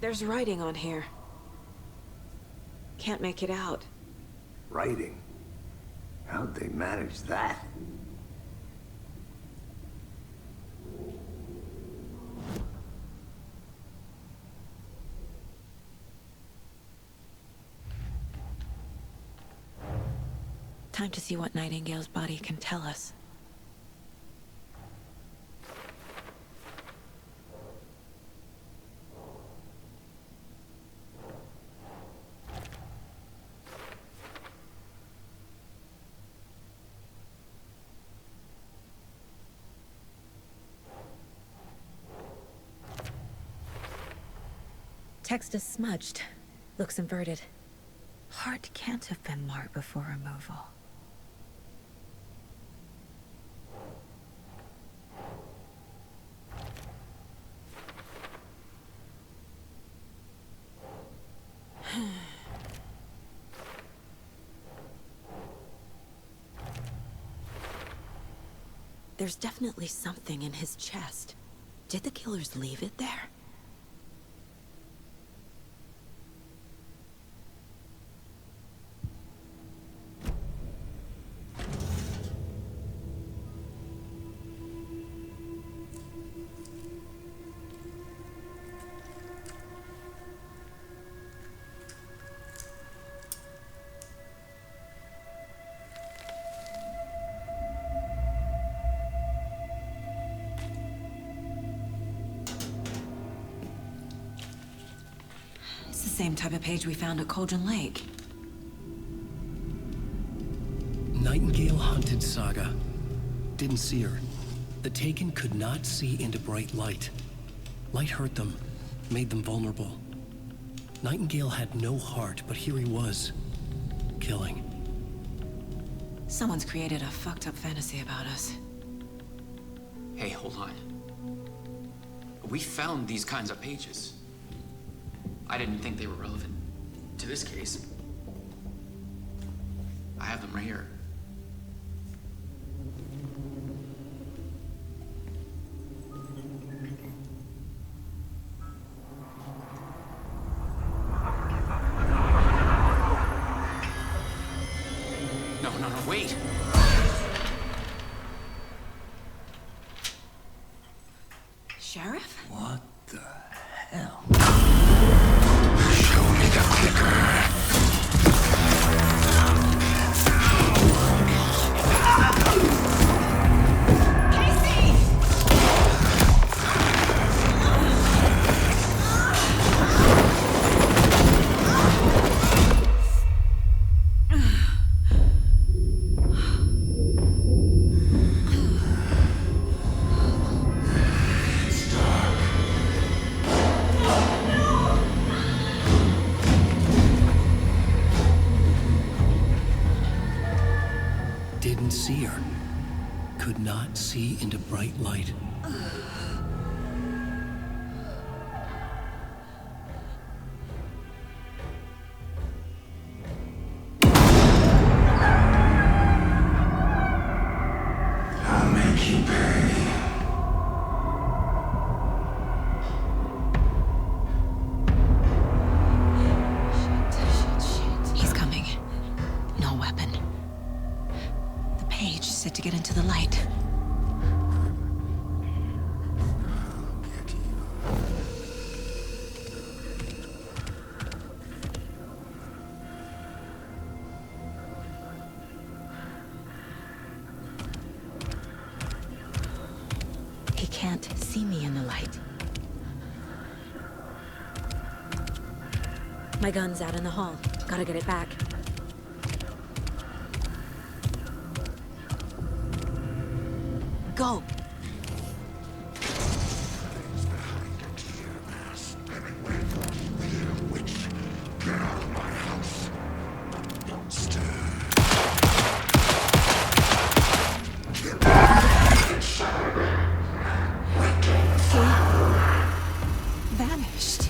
There's writing on here. Can't make it out. Writing? How'd they manage that? Time to see what Nightingale's body can tell us. Text is smudged. Looks inverted. Heart can't have been marked before removal. There's definitely something in his chest. Did the killers leave it there? Same type of page we found at Cauldron Lake. Nightingale hunted Saga. Didn't see her. The Taken could not see into bright light. Light hurt them, made them vulnerable. Nightingale had no heart, but here he was, killing. Someone's created a fucked up fantasy about us. Hey, hold on. We found these kinds of pages. I didn't think they were relevant to this case. I have them right here. No, wait! Sheriff? What the hell? Show me the clicker. Didn't see her. Could not see into bright light. I'll make you pay. My gun's out in the hall. Gotta get it back. Go! Vanished.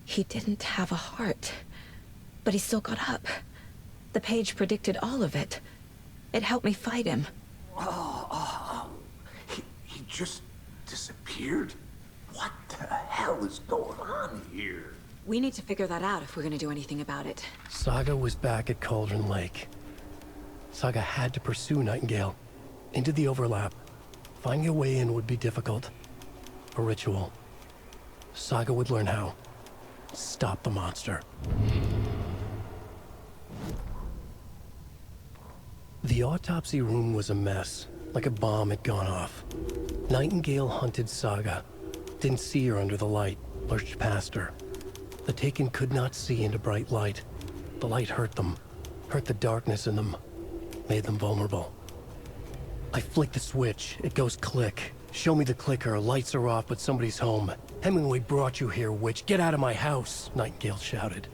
He didn't have a heart, but he still got up. The page predicted all of it. It helped me fight him. He just disappeared? What the hell is going on here? We need to figure that out if we're gonna do anything about it. Saga was back at Cauldron Lake. Saga had to pursue Nightingale. Into the overlap. Finding a way in would be difficult. A ritual. Saga would learn how. Stop the monster. The autopsy room was a mess, like a bomb had gone off. Nightingale hunted Saga. Didn't see her under the light, lurched past her. The Taken could not see into bright light. The light hurt them, hurt the darkness in them, made them vulnerable. I flick the switch, it goes click. Show me the clicker, lights are off, but somebody's home. Hemingway brought you here, witch. Get out of my house, Nightingale shouted.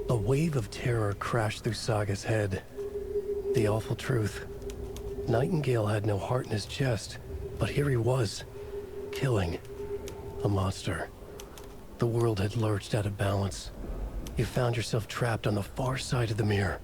A wave of terror crashed through Saga's head. The awful truth. Nightingale had no heart in his chest, but here he was, killing a monster. The world had lurched out of balance. You found yourself trapped on the far side of the mirror.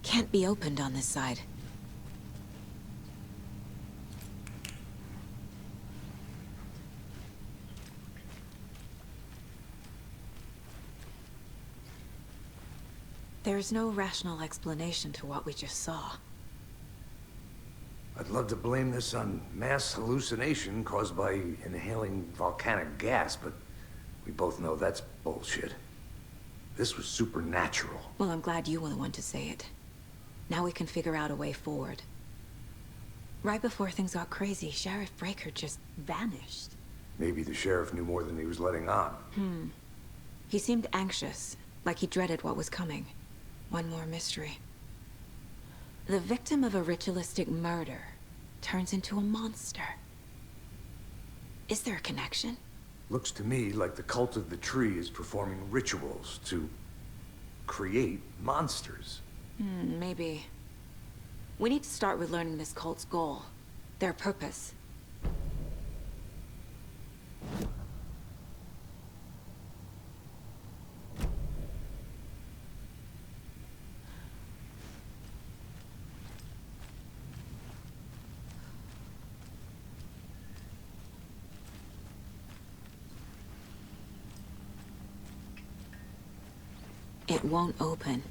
Can't be opened on this side. There's no rational explanation to what we just saw. I'd love to blame this on mass hallucination caused by inhaling volcanic gas, but we both know that's bullshit. This was supernatural. Well, I'm glad you were the one to say it. Now we can figure out a way forward. Right before things got crazy, Sheriff Breaker just vanished. Maybe the sheriff knew more than he was letting on. He seemed anxious, like he dreaded what was coming. One more mystery. The victim of a ritualistic murder turns into a monster. Is there a connection? Looks to me like the cult of the tree is performing rituals to create monsters. Maybe. We need to start with learning this cult's goal. Their purpose. It won't open.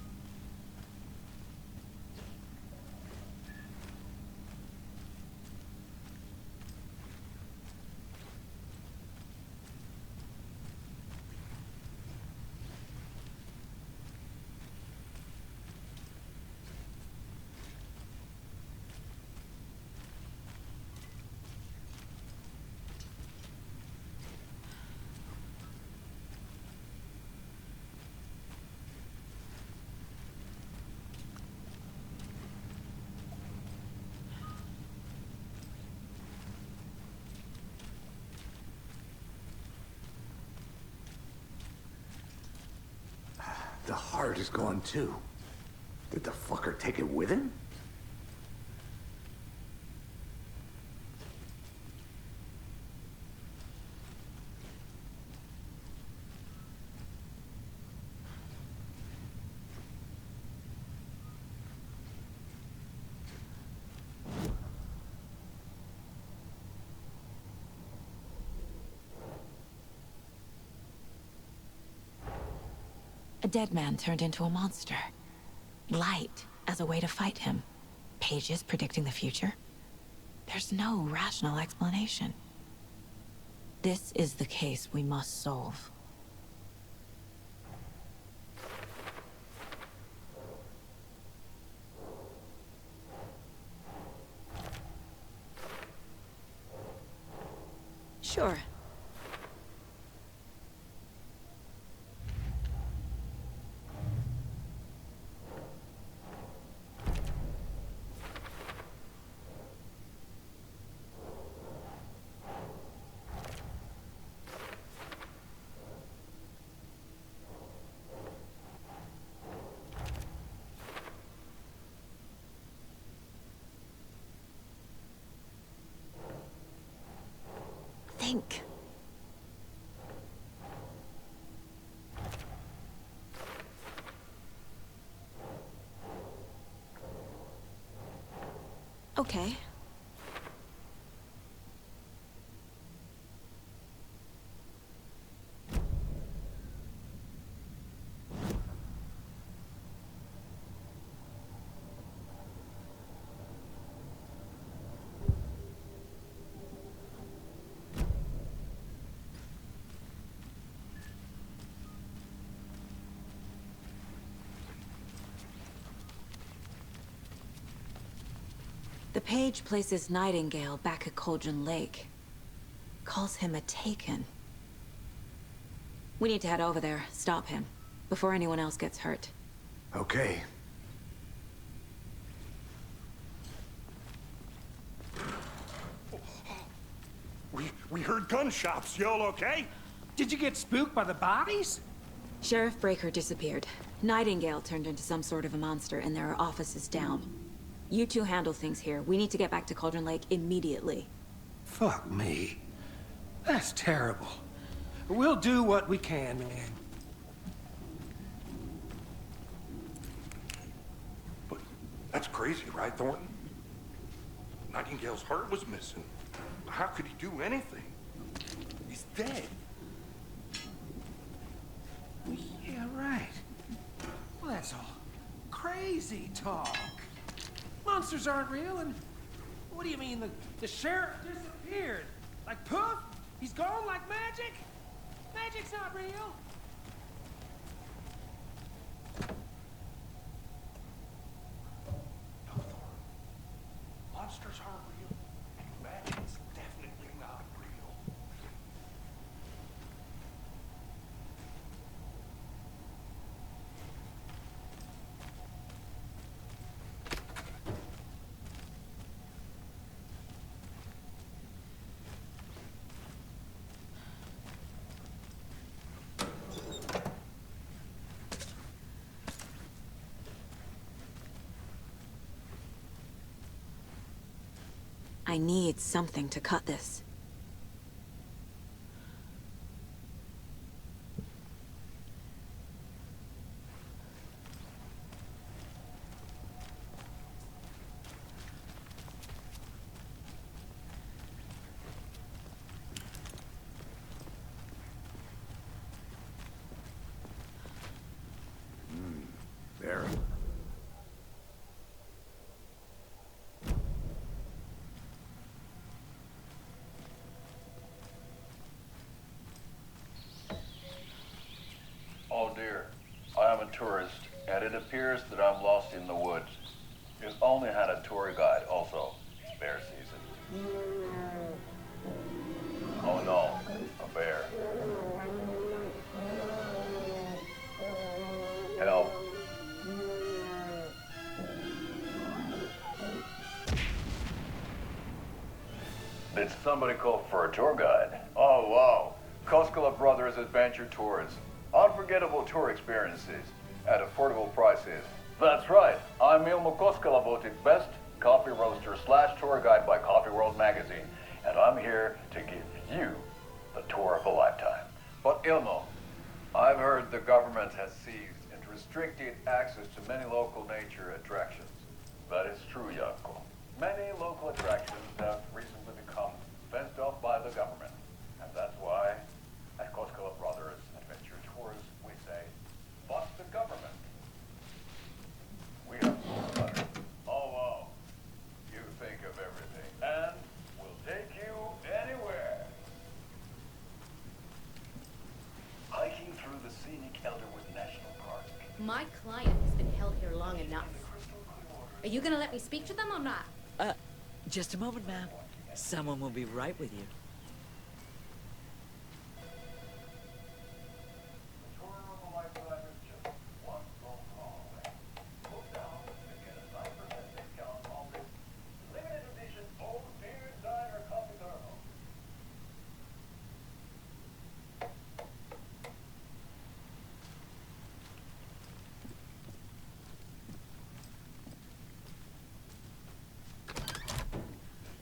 The heart is gone too. Did the fucker take it with him? A dead man turned into a monster. Light as a way to fight him. Pages predicting the future. There's no rational explanation. This is the case we must solve. Sure. think. Okay. The page places Nightingale back at Cauldron Lake. Calls him a Taken. We need to head over there, stop him, before anyone else gets hurt. Okay. We heard gunshots. Y'all okay? Did you get spooked by the bodies? Sheriff Breaker disappeared. Nightingale turned into some sort of a monster, and there are offices down. You two handle things here. We need to get back to Cauldron Lake immediately. Fuck me. That's terrible. We'll do what we can, man. But that's crazy, right, Thornton? Nightingale's heart was missing. How could he do anything? He's dead. Yeah, right. Well, that's all crazy talk. Monsters aren't real, and what do you mean the sheriff disappeared? Like poof? He's gone like magic? Magic's not real. No, Thornton. Monsters aren't real, and magic's definitely not real. I need something to cut this. There. Oh dear, I am a tourist, and it appears that I'm lost in the woods. You've only had a tour guide, also. Bear season. Oh no, a bear. Help. Did somebody call for a tour guide? Oh wow, Koskela Brothers Adventure Tours. Unforgettable tour experiences at affordable prices. That's right, I'm Ilmo Koskela, voted best coffee roaster / tour guide by Coffee World magazine, and I'm here to give you the tour of a lifetime. But Ilmo, I've heard the government has seized and restricted access to many local nature attractions. That is true, Janko. Many local attractions have recently become fenced off by the government, and that's why at Koskela Brothers Adventure Tours we say, fuck the government. We have butter. Oh wow, you think of everything, and we'll take you anywhere. Hiking through the scenic Elderwood National Park. My client has been held here long enough. Are you gonna let me speak to them or not? Just a moment, ma'am. Someone will be right with you.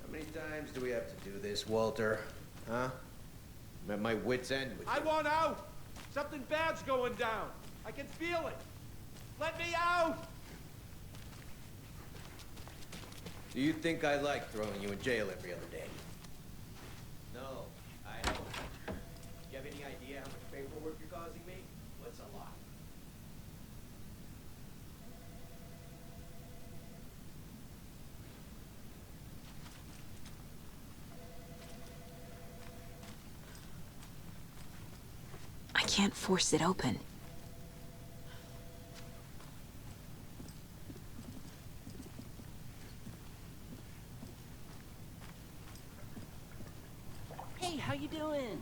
How many times do we have to do this, Walter? Huh? I'm at my wit's end with I you. want out! Something bad's going down. I can feel it. Let me out! Do you think I like throwing you in jail every other day? No, I don't. Do you have any idea how much paperwork you're causing me? What's a lot? I can't force it open. Hey, how you doing?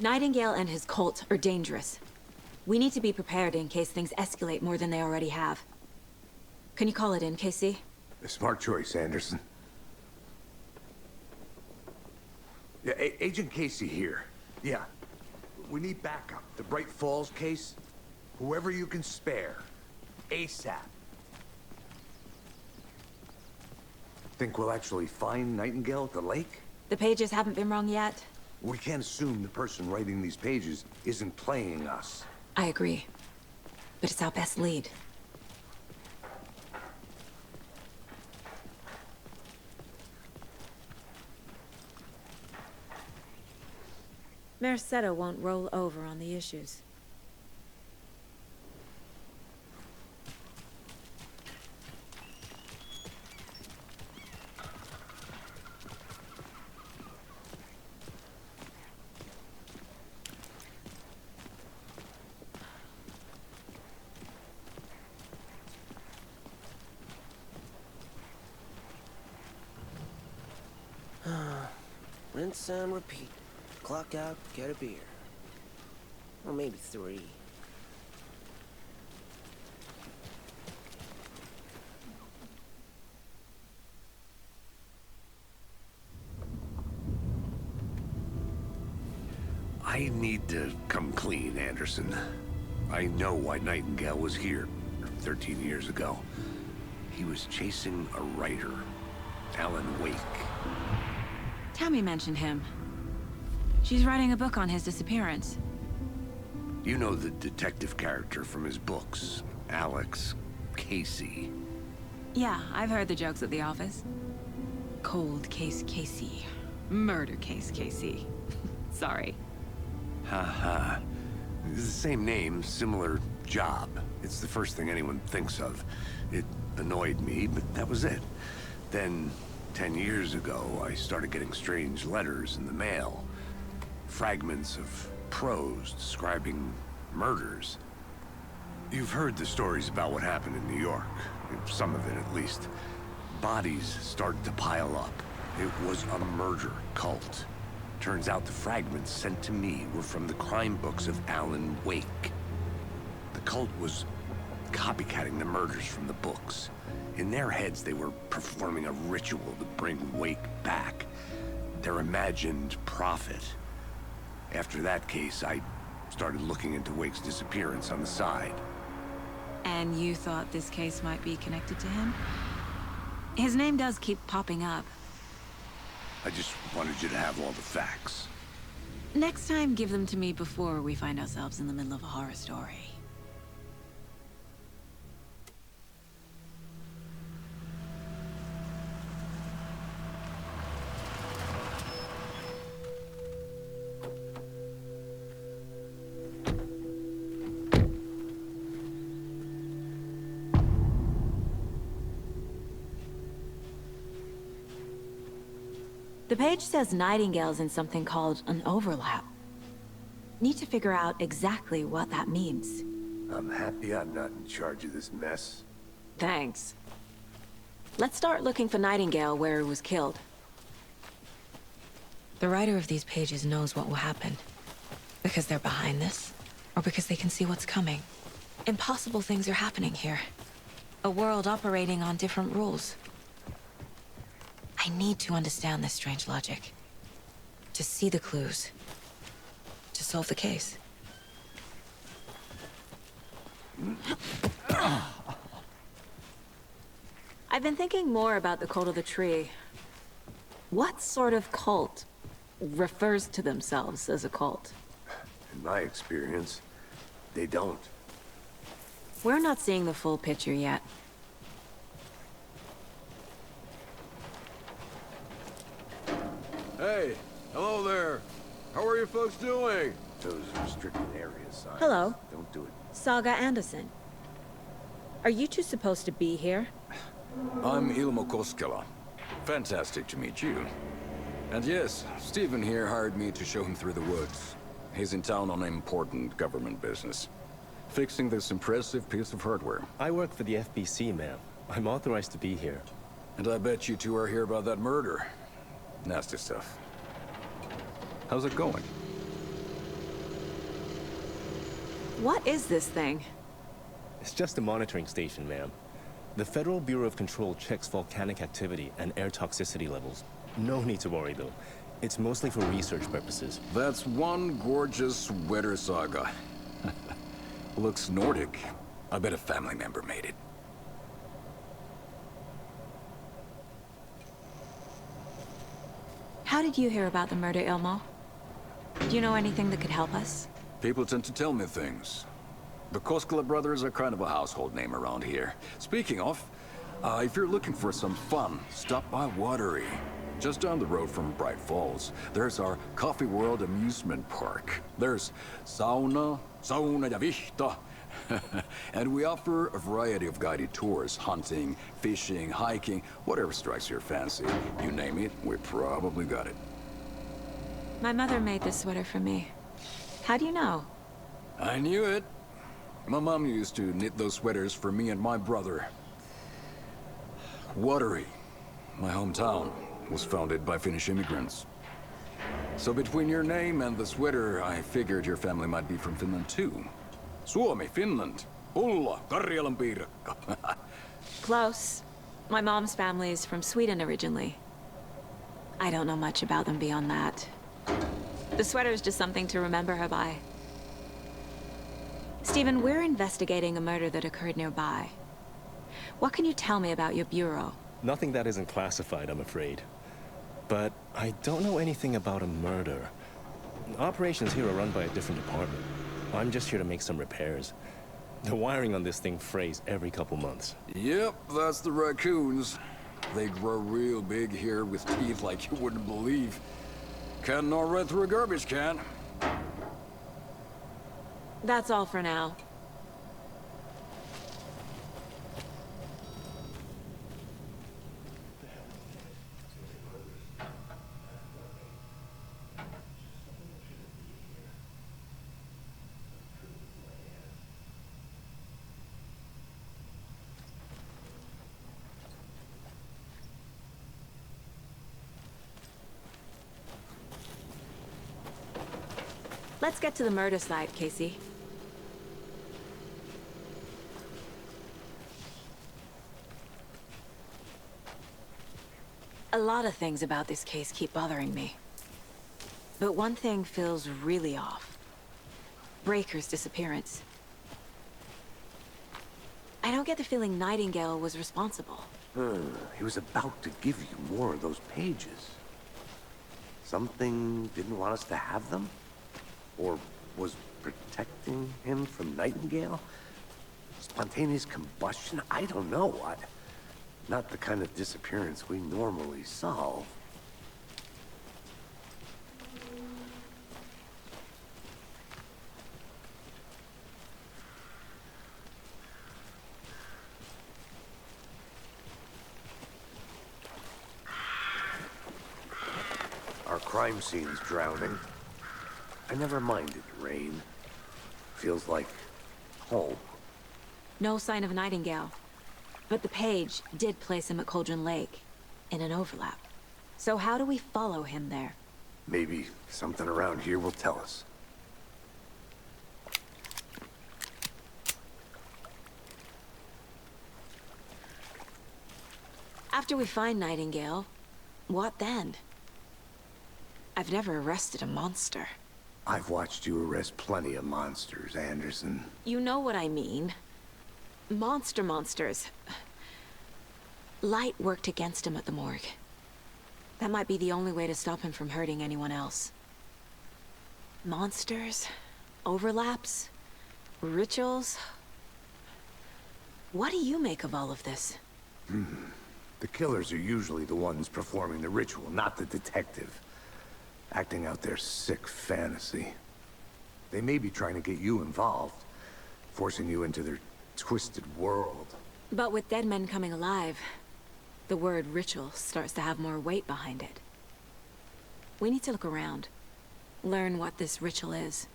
Nightingale and his cult are dangerous. We need to be prepared in case things escalate more than they already have. Can you call it in, KC? A smart choice, Anderson. Yeah, Agent Casey here. Yeah. We need backup. The Bright Falls case. Whoever you can spare. ASAP. Think we'll actually find Nightingale at the lake? The pages haven't been wrong yet. We can't assume the person writing these pages isn't playing us. I agree. But it's our best lead. Merced won't roll over on the issues. Rinse and repeat. Clock out, get a beer. Or maybe 3. I need to come clean, Anderson. I know why Nightingale was here 13 years ago. He was chasing a writer, Alan Wake. Tammy mentioned him. She's writing a book on his disappearance. You know the detective character from his books, Alex Casey. Yeah, I've heard the jokes at the office. Cold case Casey. Murder case Casey. Sorry. Haha. It's the same name, similar job. It's the first thing anyone thinks of. It annoyed me, but that was it. Then, 10 years ago, I started getting strange letters in the mail. Fragments of prose describing murders. You've heard the stories about what happened in New York. Some of it, at least. Bodies started to pile up. It was a murder cult. Turns out the fragments sent to me were from the crime books of Alan Wake. The cult was copycatting the murders from the books. In their heads, they were performing a ritual to bring Wake back. Their imagined prophet. After that case, I started looking into Wake's disappearance on the side. And you thought this case might be connected to him? His name does keep popping up. I just wanted you to have all the facts. Next time, give them to me before we find ourselves in the middle of a horror story. The page says Nightingale's in something called an overlap. Need to figure out exactly what that means. I'm happy I'm not in charge of this mess. Thanks. Let's start looking for Nightingale where he was killed. The writer of these pages knows what will happen. Because they're behind this, or because they can see what's coming. Impossible things are happening here. A world operating on different rules. I need to understand this strange logic. To see the clues. To solve the case. I've been thinking more about the cult of the tree. What sort of cult refers to themselves as a cult? In my experience, they don't. We're not seeing the full picture yet. Hey, hello there. How are you folks doing? Those restricted area signs. Hello. Don't do it. Saga Anderson. Are you two supposed to be here? I'm Ilmo Koskela. Fantastic to meet you. And yes, Stephen here hired me to show him through the woods. He's in town on important government business. Fixing this impressive piece of hardware. I work for the FBC, ma'am. I'm authorized to be here. And I bet you two are here about that murder. Nasty stuff. How's it going? What is this thing? It's just a monitoring station, ma'am. The Federal Bureau of Control checks volcanic activity and air toxicity levels. No need to worry, though. It's mostly for research purposes. That's one gorgeous weather saga. Looks Nordic. I bet a family member made it. How did you hear about the murder, Ilmo? Do you know anything that could help us? People tend to tell me things. The Koskela brothers are kind of a household name around here. Speaking of, if you're looking for some fun, stop by Watery. Just down the road from Bright Falls, there's our Coffee World amusement park. There's sauna ja vihta. And we offer a variety of guided tours, hunting, fishing, hiking, whatever strikes your fancy. You name it, we probably got it. My mother made this sweater for me. How do you know? I knew it. My mom used to knit those sweaters for me and my brother. Watery, my hometown, was founded by Finnish immigrants. So between your name and the sweater, I figured your family might be from Finland too. Suomi, Finland. Pulla, Karjalan piirakka. Close. My mom's family is from Sweden originally. I don't know much about them beyond that. The sweater is just something to remember her by. Stephen, we're investigating a murder that occurred nearby. What can you tell me about your bureau? Nothing that isn't classified, I'm afraid. But I don't know anything about a murder. Operations here are run by a different department. I'm just here to make some repairs. The wiring on this thing frays every couple months. Yep, that's the raccoons. They grow real big here with teeth like you wouldn't believe. Can't gnaw right through a garbage can. That's all for now. Let's get to the murder site, Casey. A lot of things about this case keep bothering me. But one thing feels really off. Breaker's disappearance. I don't get the feeling Nightingale was responsible. He was about to give you more of those pages. Something didn't want us to have them? Or was protecting him from Nightingale? Spontaneous combustion? I don't know. Not the kind of disappearance we normally solve. Our crime scene's drowning. I never minded rain. Feels like home. No sign of Nightingale. But the page did place him at Cauldron Lake, in an overlap. So how do we follow him there? Maybe something around here will tell us. After we find Nightingale, what then? I've never arrested a monster. I've watched you arrest plenty of monsters, Anderson. You know what I mean. Monsters. Light worked against him at the morgue. That might be the only way to stop him from hurting anyone else. Monsters? Overlaps? Rituals? What do you make of all of this? The killers are usually the ones performing the ritual, not the detective. Acting out their sick fantasy. They may be trying to get you involved, forcing you into their twisted world. But with dead men coming alive, the word ritual starts to have more weight behind it. We need to look around, learn what this ritual is.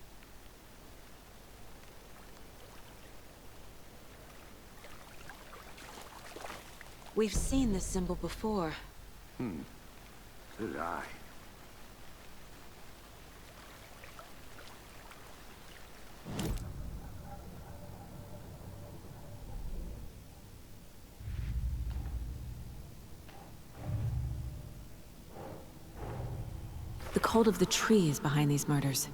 We've seen this symbol before. Good eye. The cult of the tree is behind these murders.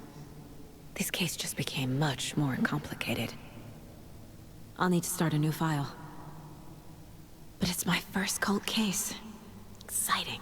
This case just became much more complicated. I'll need to start a new file. But it's my first cult case. Exciting.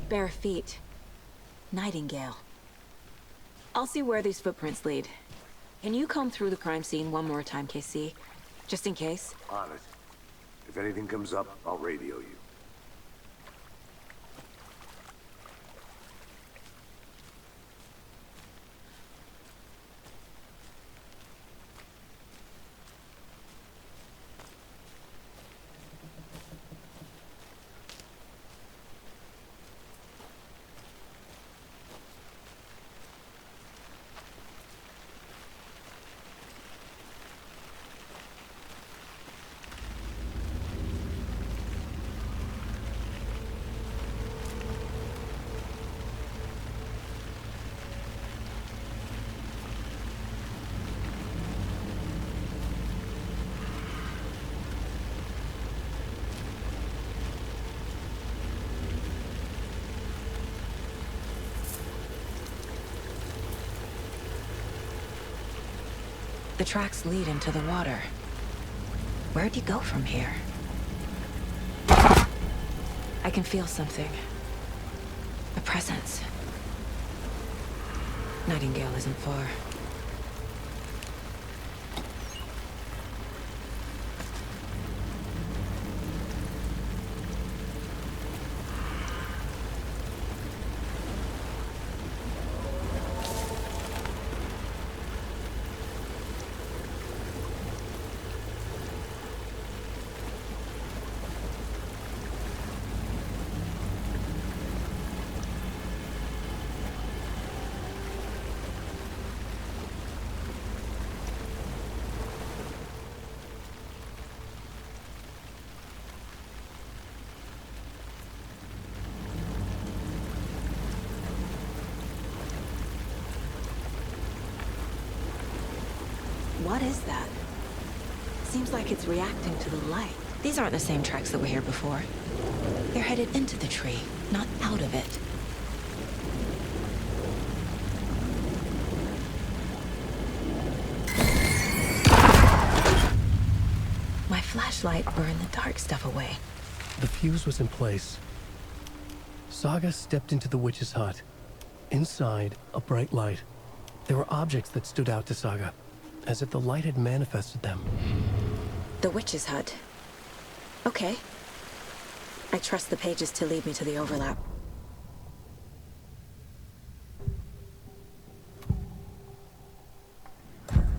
Bare feet. Nightingale. I'll see where these footprints lead. Can you comb through the crime scene one more time, KC? Just in case? On it. If anything comes up, I'll radio you. The tracks lead into the water. Where'd you go from here? I can feel something. A presence. Nightingale isn't far. What is that? Seems like it's reacting to the light. These aren't the same tracks that were here before. They're headed into the tree, not out of it. My flashlight burned the dark stuff away. The fuse was in place. Saga stepped into the witch's hut. Inside, a bright light. There were objects that stood out to Saga, as if the light had manifested them. The witch's hut. Okay. I trust the pages to lead me to the overlap.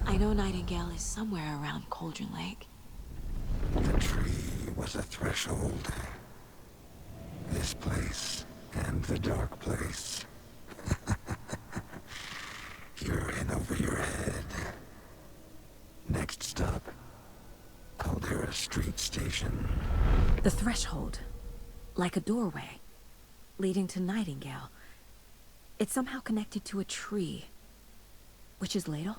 I know Nightingale is somewhere around Cauldron Lake. The tree was a threshold. This place and the dark place. You're in over your head. Next stop, Caldera Street Station. The threshold. Like a doorway. Leading to Nightingale. It's somehow connected to a tree. Witch's ladle?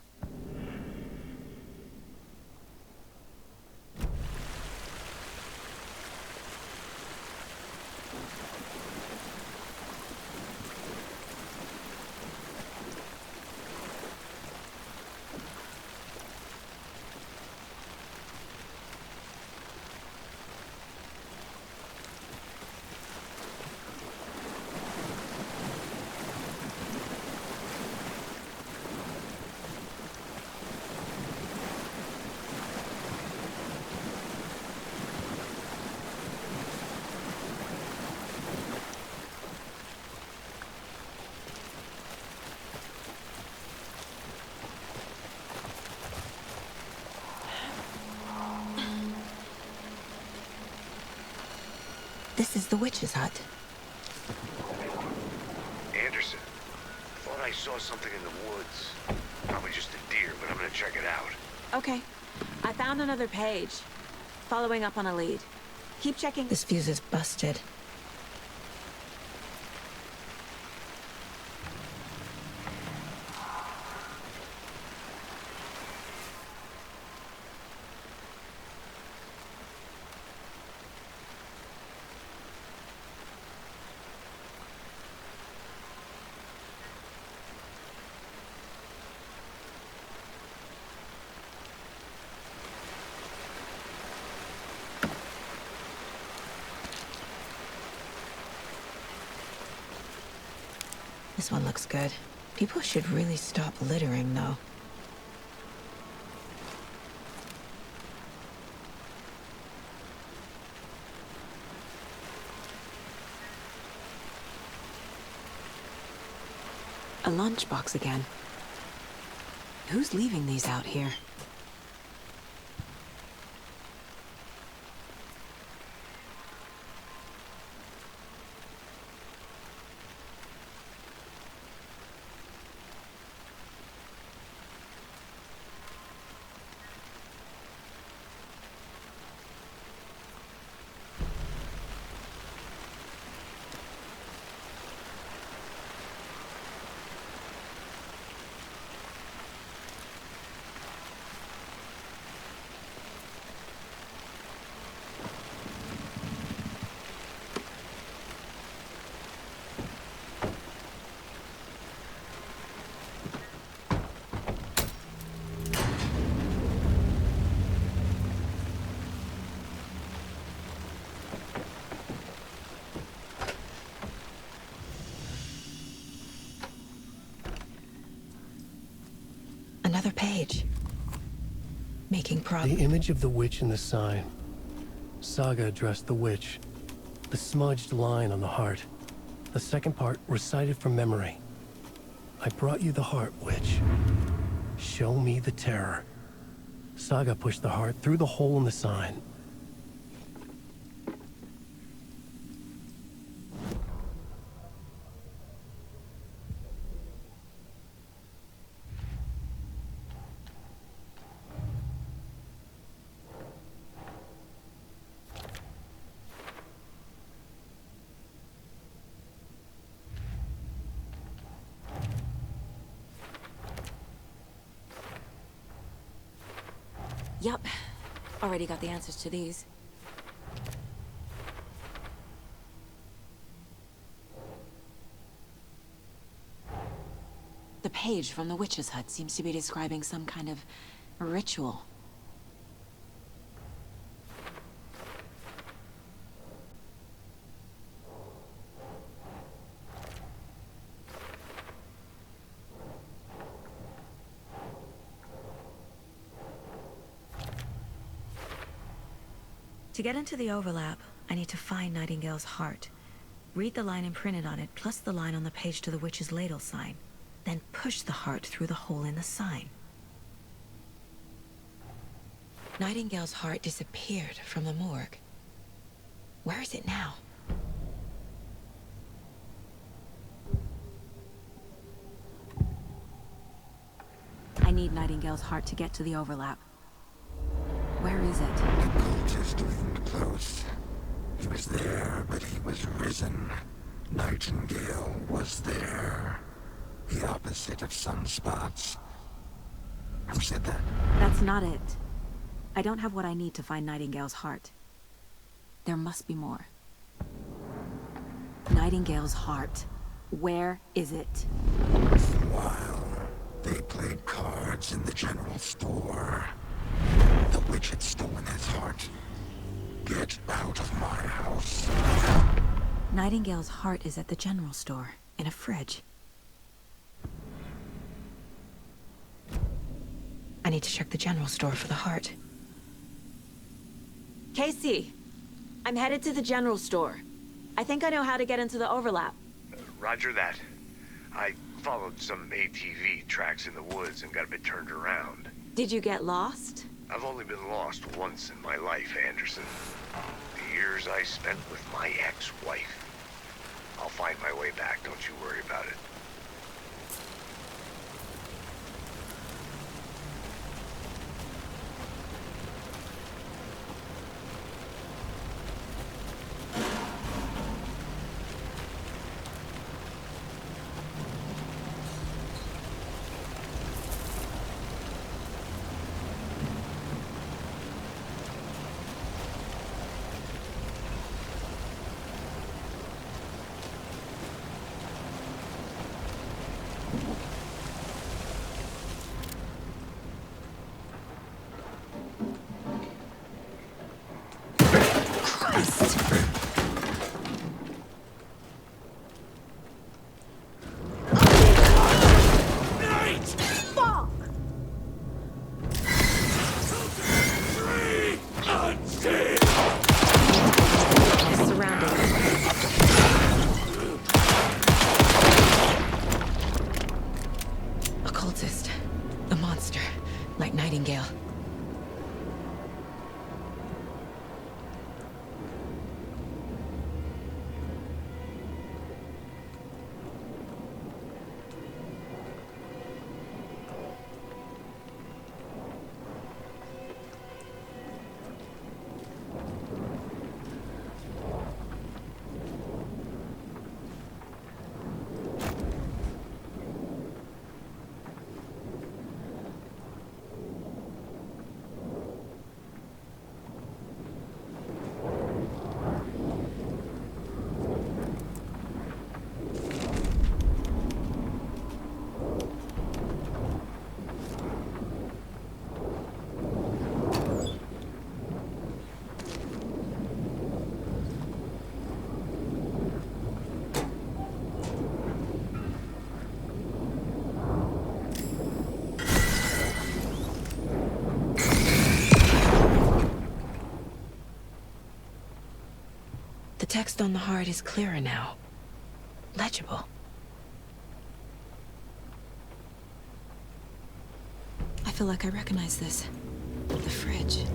is the witch's hut. Anderson, thought I saw something in the woods. Probably just a deer, but I'm gonna check it out. Okay. I found another page. Following up on a lead. Keep checking. This fuse is busted. This one looks good. People should really stop littering, though. A lunchbox again. Who's leaving these out here? Another page. Making progress. The image of the witch in the sign. Saga addressed the witch. The smudged line on the heart. The second part recited from memory. I brought you the heart, witch. Show me the terror. Saga pushed the heart through the hole in the sign. Yup. Already got the answers to these. The page from the witch's hut seems to be describing some kind of ritual. To get into the overlap, I need to find Nightingale's heart. Read the line imprinted on it, plus the line on the page to the witch's ladle sign. Then push the heart through the hole in the sign. Nightingale's heart disappeared from the morgue. Where is it now? I need Nightingale's heart to get to the overlap. Where is it? The cultist leaned close. He was there, but he was risen. Nightingale was there. The opposite of sunspots. Who said that? That's not it. I don't have what I need to find Nightingale's heart. There must be more. Nightingale's heart. Where is it? For a while, they played cards in the general store. The witch had stolen his heart. Get out of my house. Nightingale's heart is at the general store, in a fridge. I need to check the general store for the heart. Casey, I'm headed to the general store. I think I know how to get into the overlap. Roger that. I followed some ATV tracks in the woods and got a bit turned around. Did you get lost? I've only been lost once in my life, Anderson. A year years I spent with my ex-wife. I'll find my way back, don't you worry about it. Occultist. A monster. Like Nightingale. The text on the heart is clearer now. Legible. I feel like I recognize this. The fridge.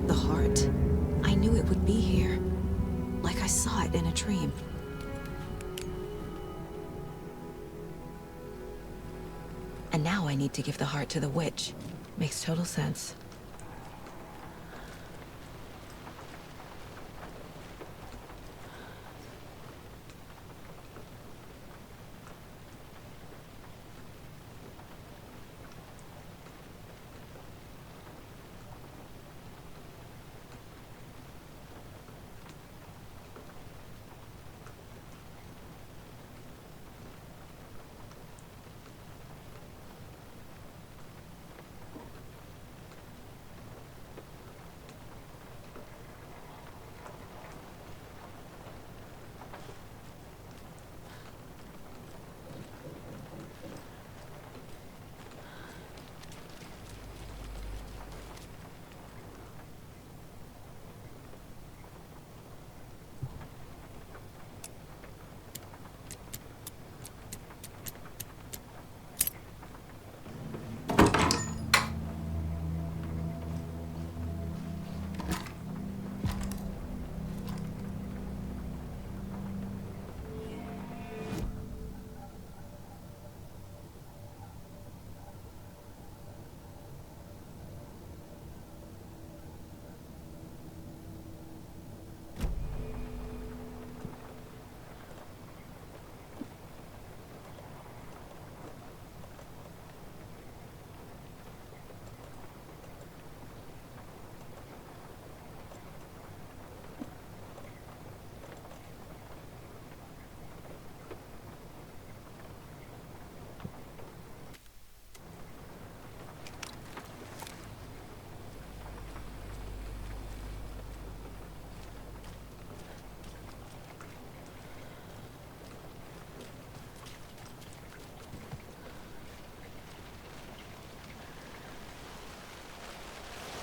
The heart. I knew it would be here. Like I saw it in a dream. And now I need to give the heart to the witch. Makes total sense.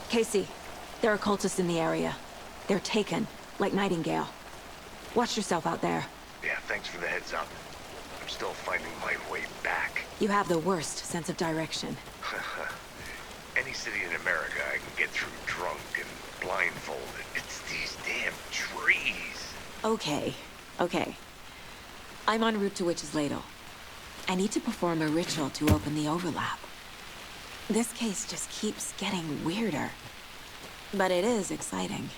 Casey, there are cultists in the area. They're taken, like Nightingale. Watch yourself out there. Yeah, thanks for the heads up. I'm still finding my way back. You have the worst sense of direction. Any city in America I can get through drunk and blindfolded. It's these damn trees. Okay, okay. I'm en route to Witch's Ladle. I need to perform a ritual to open the overlap. This case just keeps getting weirder. But it is exciting.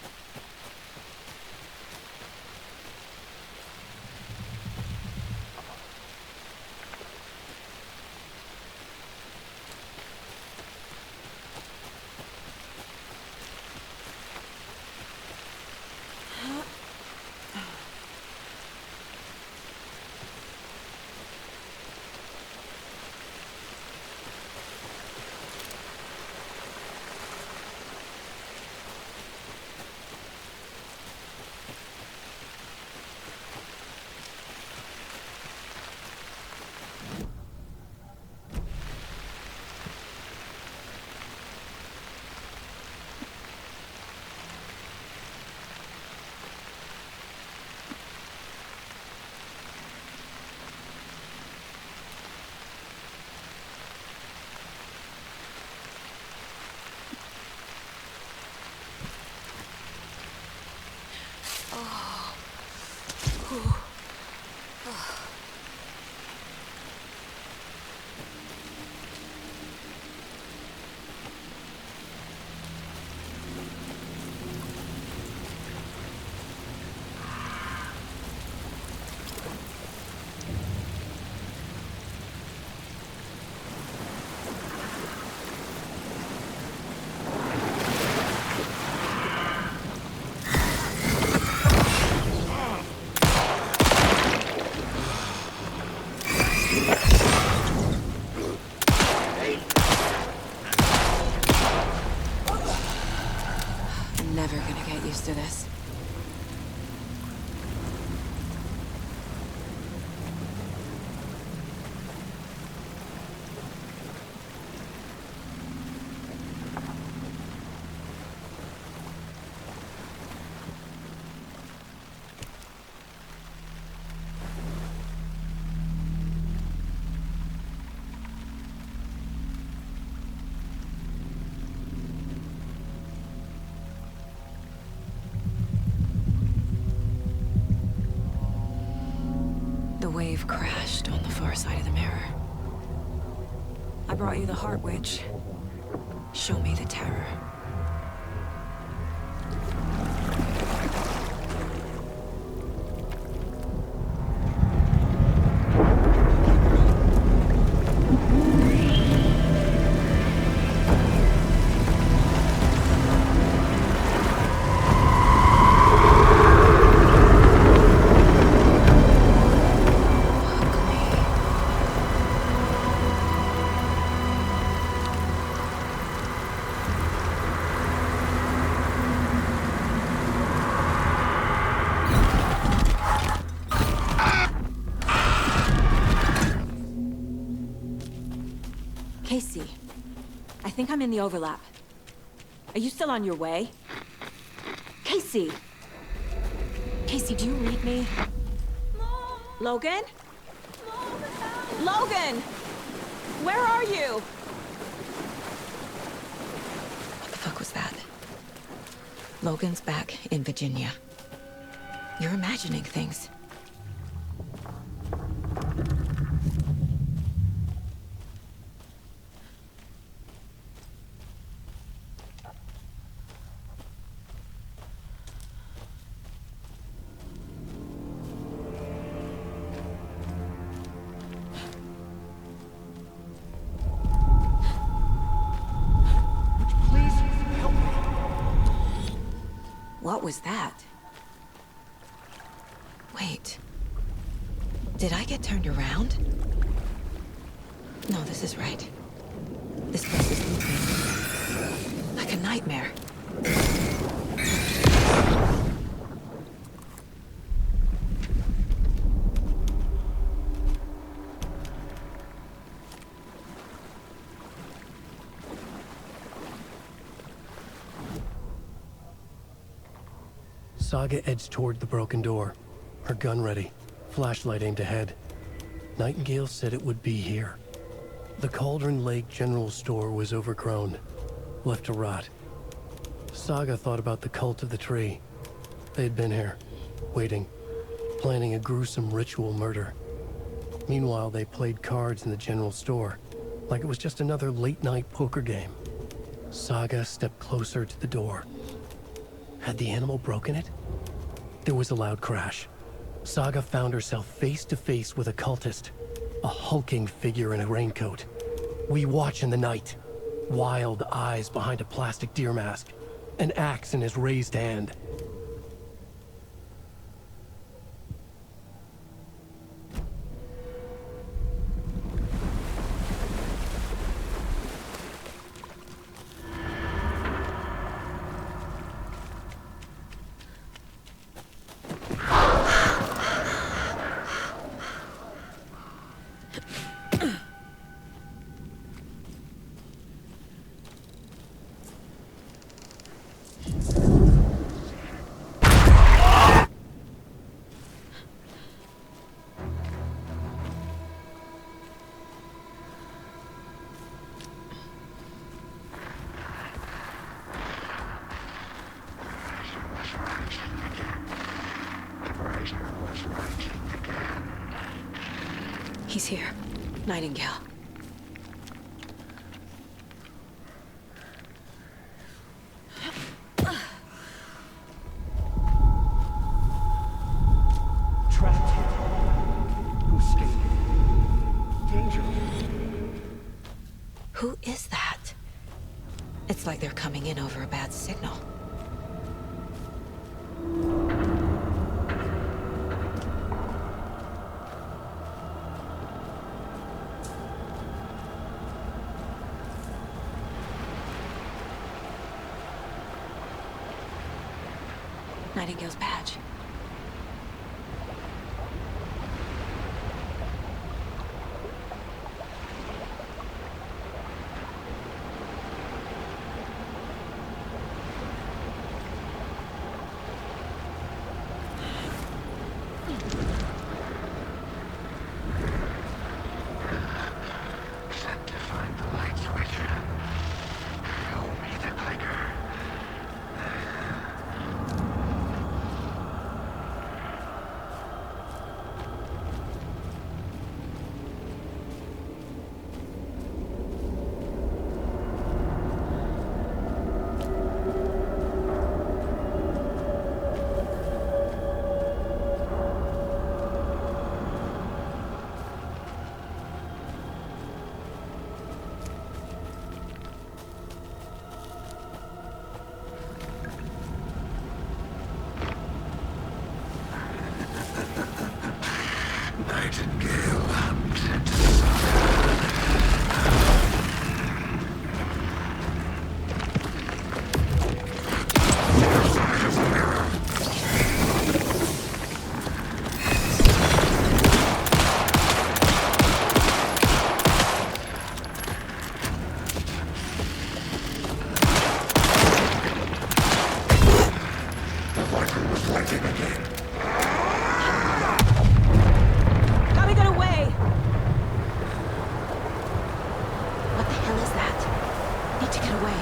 Never gonna get used to this. The wave crashed on the far side of the mirror. I brought you the Heart Witch. Show me the terror. Casey, I think I'm in the overlap. Are you still on your way? Casey! Casey, do you read me? Mom. Logan? Mom, Logan! Where are you? What the fuck was that? Logan's back in Virginia. You're imagining things. What was that? Wait. Did I get turned around? No, this is right. This place is looping. Like a nightmare. Saga edged toward the broken door, her gun ready, flashlight aimed ahead. Nightingale said it would be here. The Cauldron Lake General Store was overgrown, left to rot. Saga thought about the cult of the tree, They'd been here, waiting, planning a gruesome ritual murder. Meanwhile, they played cards in the general store, like it was just another late-night poker game. Saga stepped closer to the door. Had the animal broken it? There was a loud crash. Saga found herself face to face with a cultist, a hulking figure in a raincoat. We watch in the night, wild eyes behind a plastic deer mask, an axe in his raised hand. He's here. Nightingale. Trapped here. Who's escaping? Danger. Who is that? It's like they're coming in over a bad signal. Nightingale's badge. Set to find the light switch. Show me the clicker. Nightingale hunted the light was lighting again. Gotta get away! What the hell is that? Need to get away.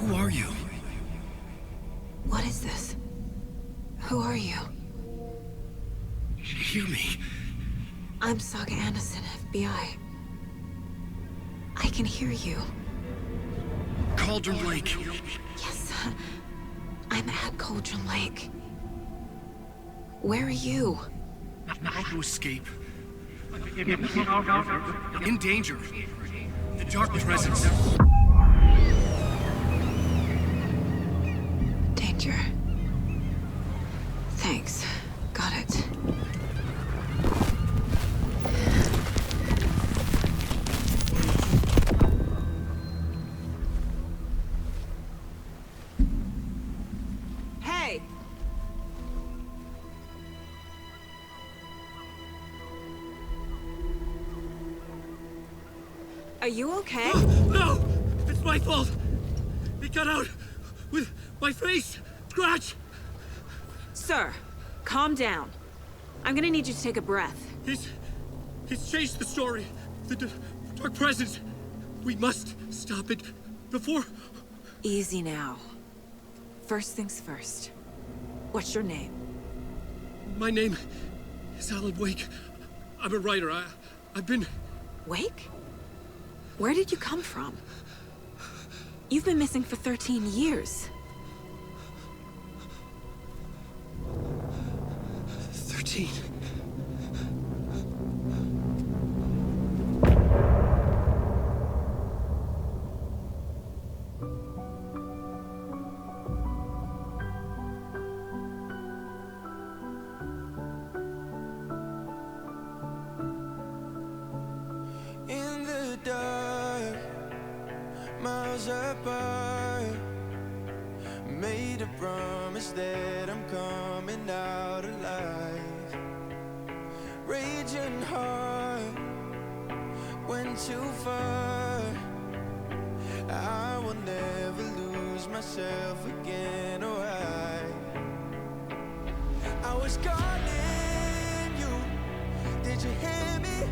Who are you? What is this? Who are you? Hear me. I'm Saga Anderson, FBI. I can hear you. Cauldron Lake. Yes, I'm at Cauldron Lake. Where are you? How to escape. In danger. The dark presence. Danger. Thanks. Got it. Hey! Are you okay? No! It's my fault! It got out with my face! Scratch! Sir, calm down. I'm gonna need you to take a breath. He's changed the story. The dark presence. We must stop it before... Easy now. First things first. What's your name? My name is Alan Wake. I'm a writer. I've been... Wake? Where did you come from? You've been missing for 13 years. 13. In the dark, miles apart, made a promise that I'm coming out alive. Raging heart went too far. I will never lose myself again, or I was calling you. Did you hear me?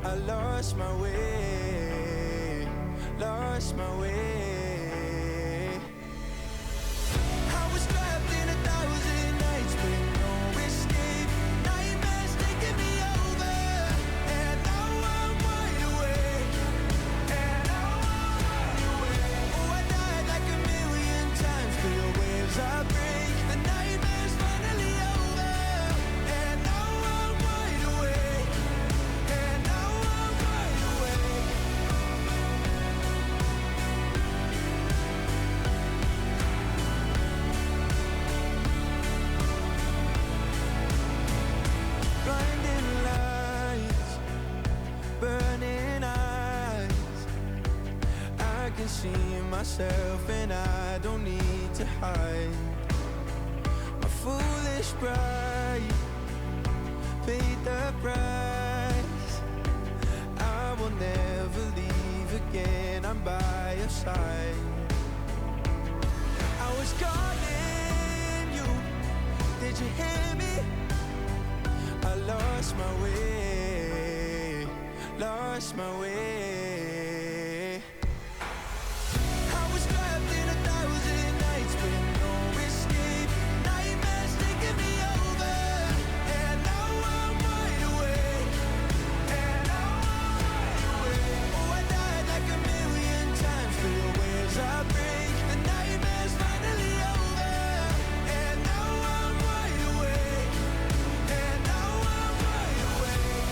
I lost my way, lost my way. I was trapped in 1,000 nights with no escape. Nightmares taking me over, and now I'm wide awake. And now I'm wide awake. Oh, I died like 1,000,000 times, feel waves I break. The nightmare's finally over, and now I'm wide awake. And now I'm wide awake. Blinding lights, burning eyes. I can see myself and I don't need to hide. My foolish pride paid the price. I will never leave again, I'm by your side. I was calling you, did you hear me? I lost my way, lost my way. I was trapped in 1,000 nights with no escape. Nightmares taking me over, and now I'm wide awake. And now I'm wide awake. Oh, I died like 1,000,000 times, feel waves I break. The nightmare's finally over, and now I'm wide awake. And now I'm wide awake.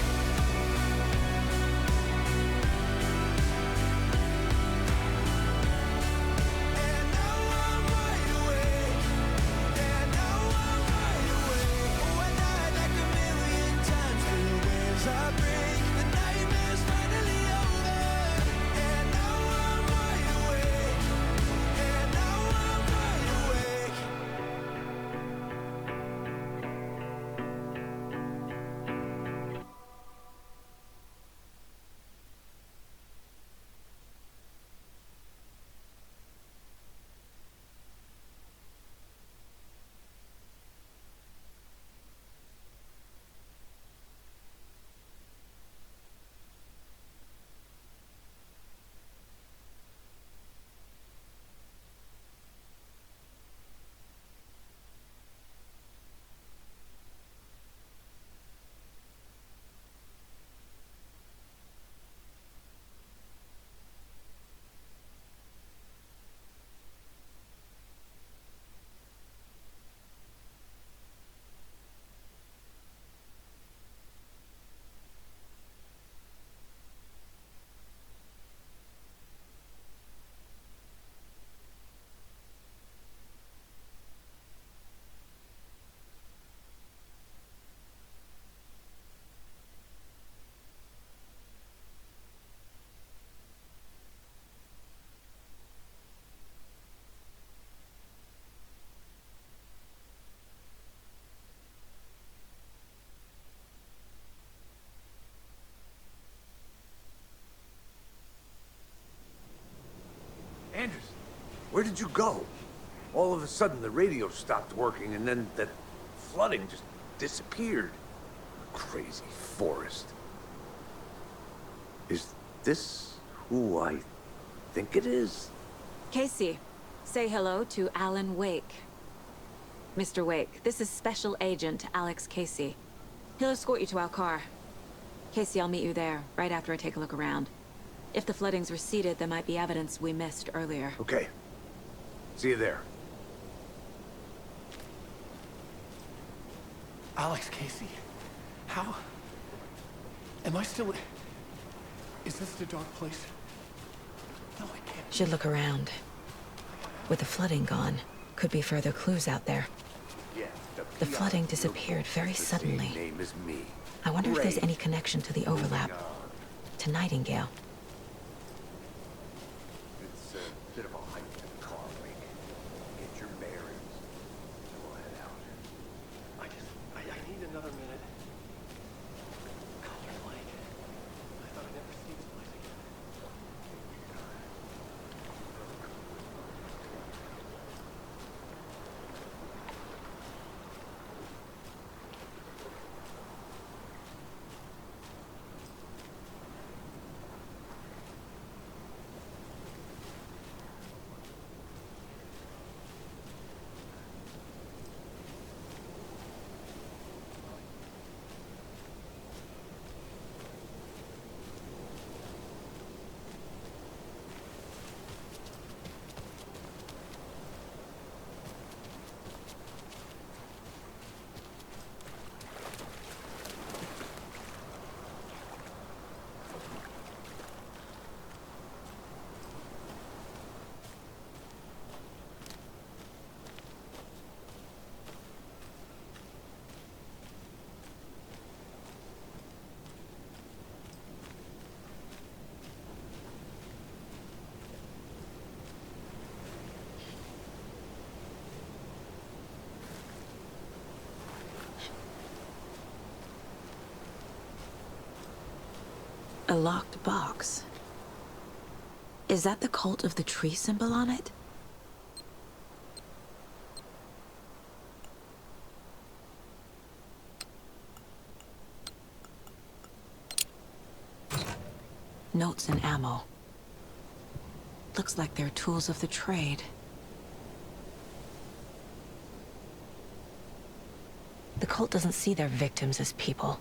Where did you go? All of a sudden, the radio stopped working, and then that flooding just disappeared. Crazy forest. Is this who I think it is? Casey, say hello to Alan Wake. Mr. Wake, this is Special Agent Alex Casey. He'll escort you to our car. Casey, I'll meet you there, right after I take a look around. If the flooding's receded, there might be evidence we missed earlier. Okay. See you there. Alex Casey, how? Am I still... Is this the dark place? No, I can't. Should look around. With the flooding gone, could be further clues out there. Yeah, The flooding disappeared very suddenly. Name is me. I wonder if there's any connection to the overlap. Moving on. To Nightingale. It's a bit of a hike to the car, Wake. Get your bearings. We'll head out. I need another minute. Color Lake. I thought I'd never see this place again. A locked box. Is that the cult of the tree symbol on it? Notes and ammo. Looks like they're tools of the trade. The cult doesn't see their victims as people.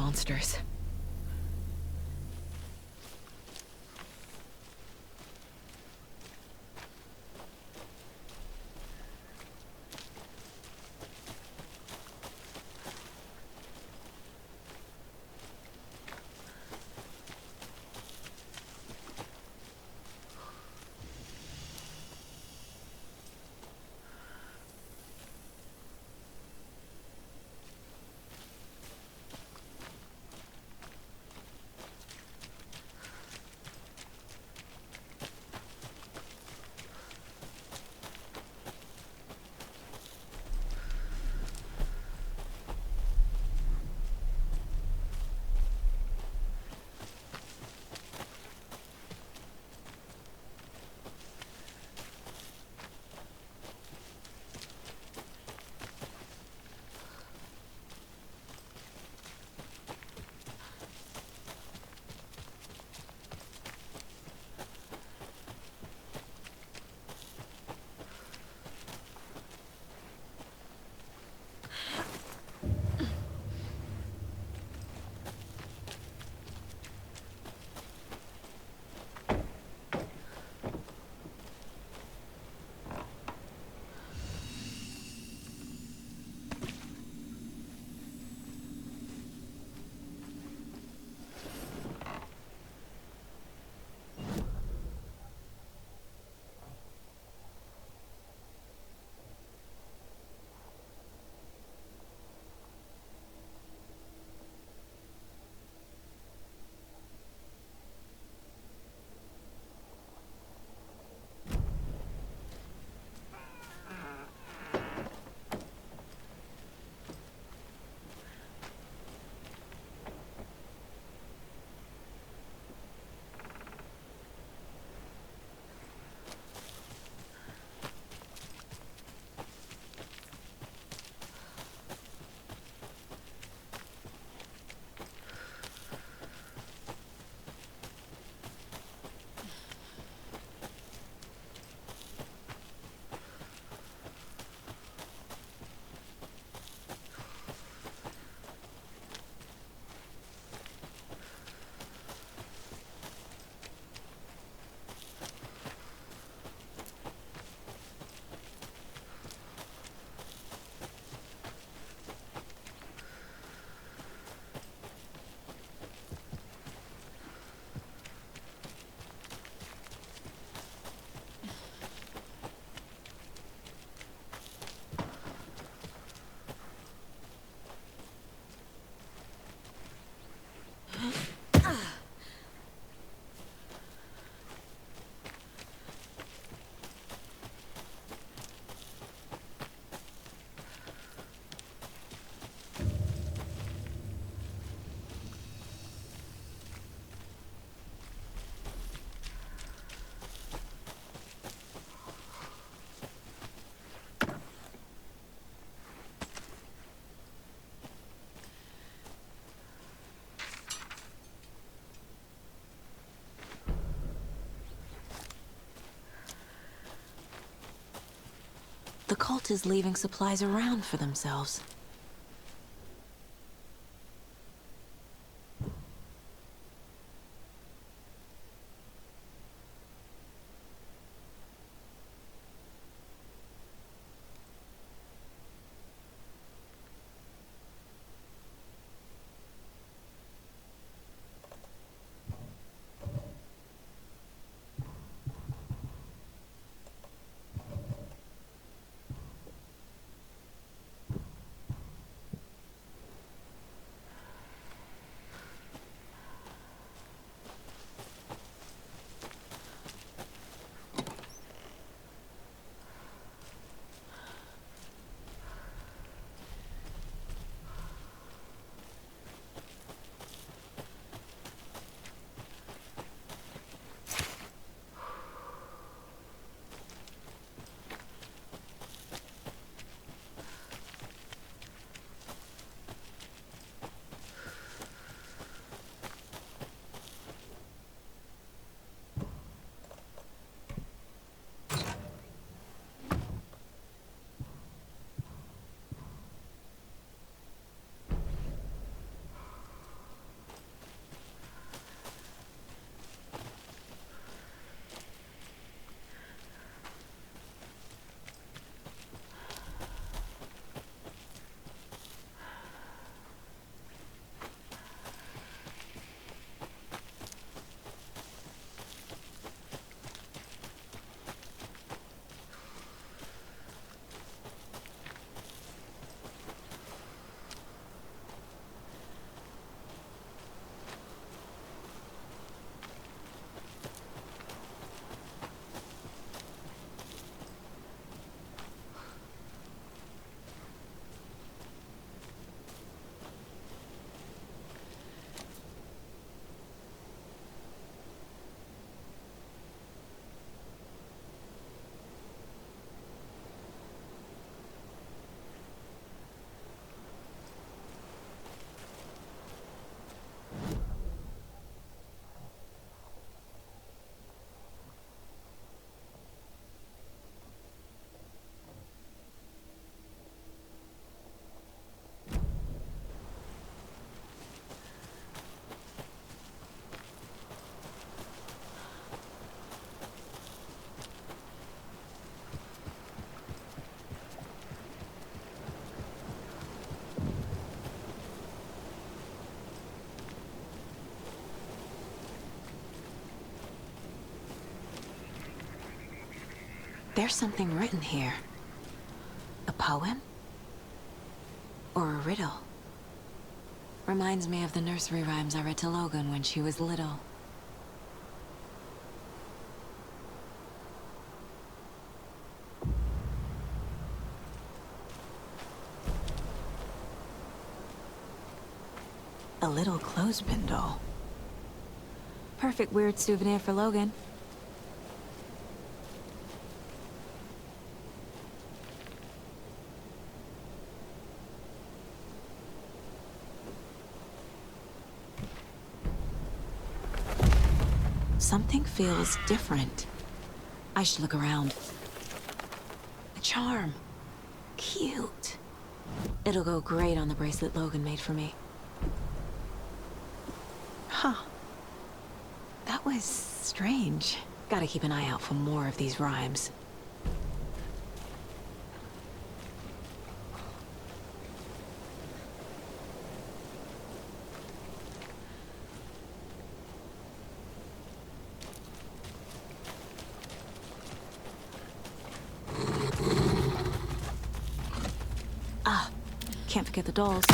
monsters. The cult is leaving supplies around for themselves. There's something written here. A poem? Or a riddle? Reminds me of the nursery rhymes I read to Logan when she was little. A little clothespin doll. Perfect weird souvenir for Logan. Something feels different. I should look around. A charm. Cute. It'll go great on the bracelet Logan made for me. Huh. That was strange. Gotta keep an eye out for more of these rhymes. Ah, can't forget the dolls.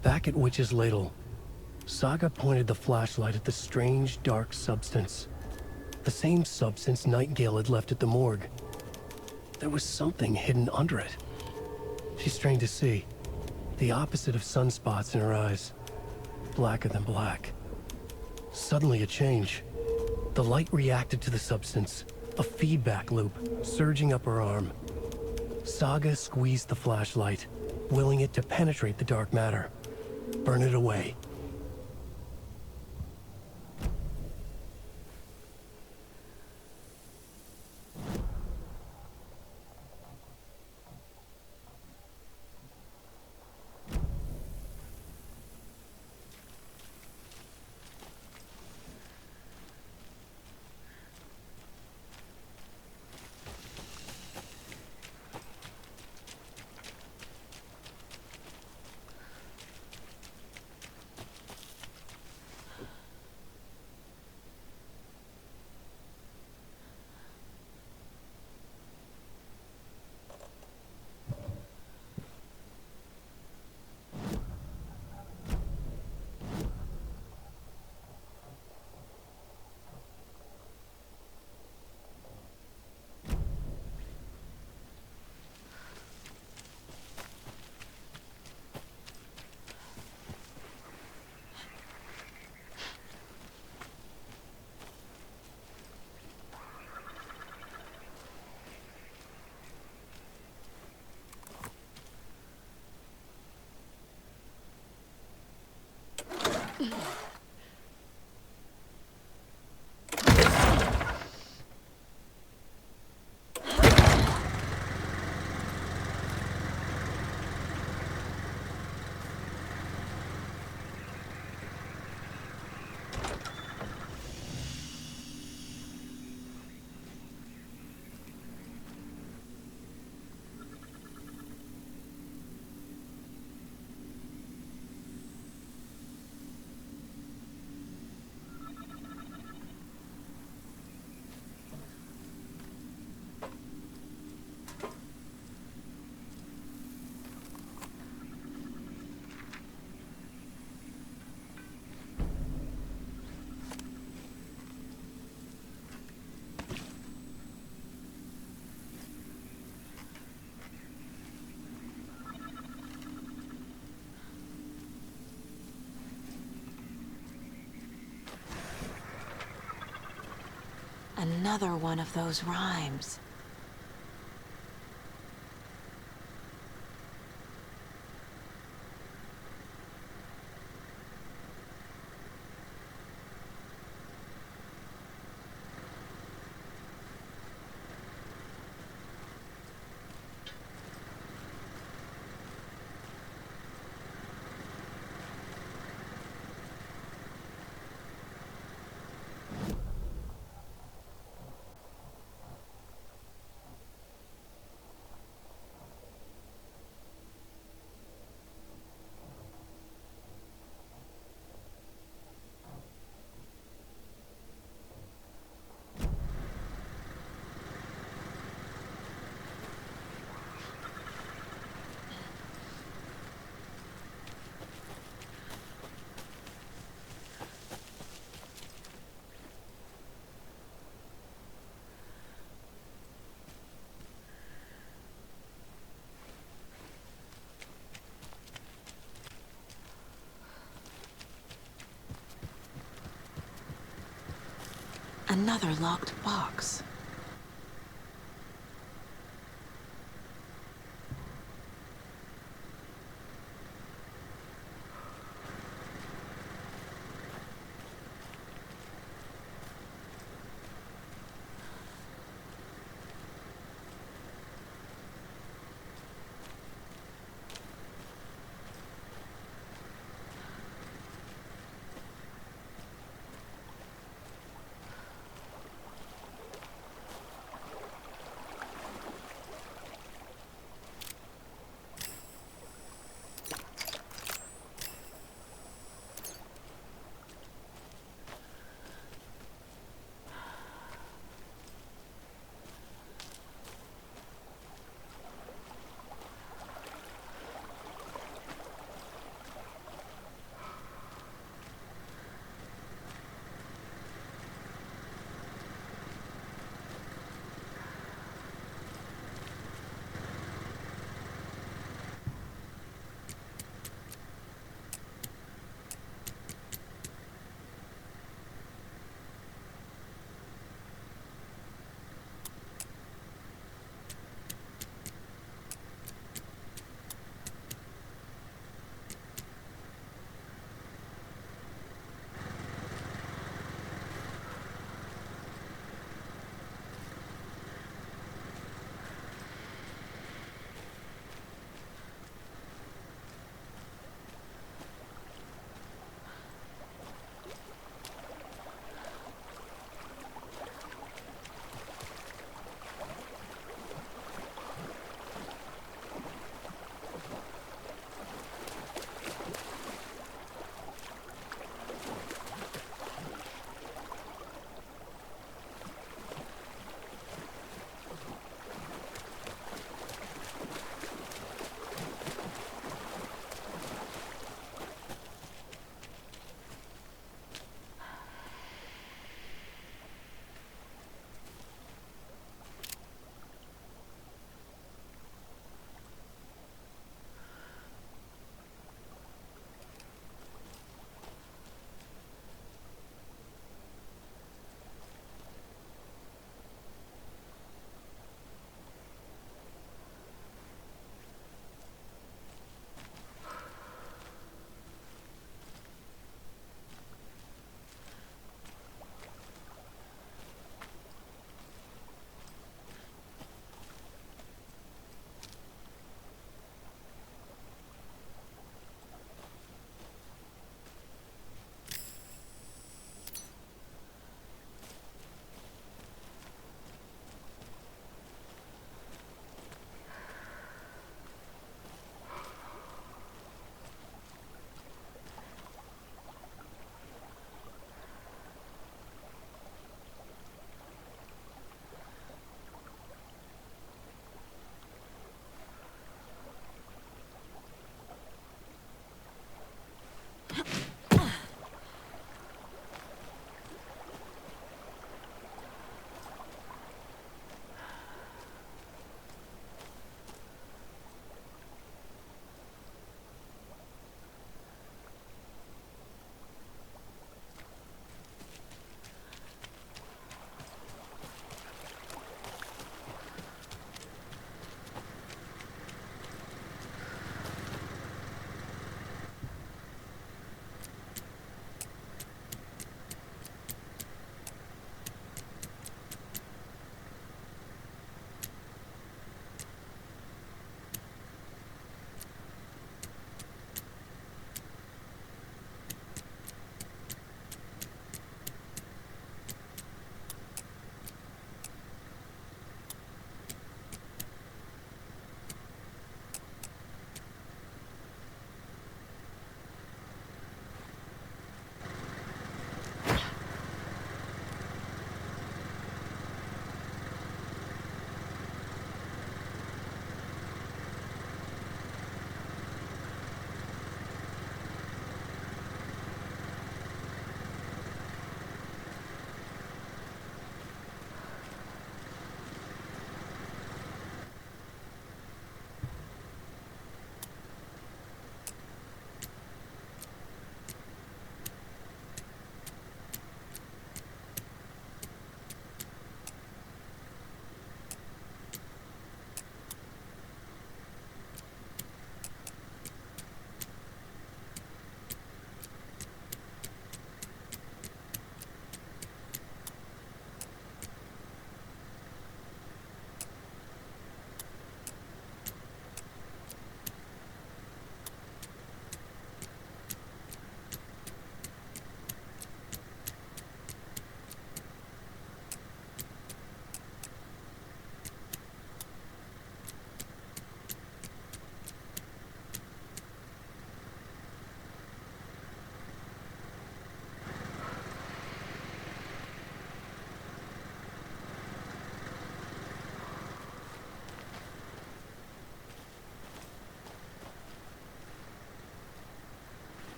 Back at Witch's Ladle, Saga pointed the flashlight at the strange, dark substance. The same substance Nightingale had left at the morgue. There was something hidden under it. She strained to see. The opposite of sunspots in her eyes. Blacker than black. Suddenly a change. The light reacted to the substance. A feedback loop, surging up her arm. Saga squeezed the flashlight, willing it to penetrate the dark matter. Burn it away. Another one of those rhymes. Another locked box.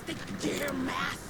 the damn mask!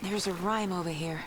There's a rhyme over here.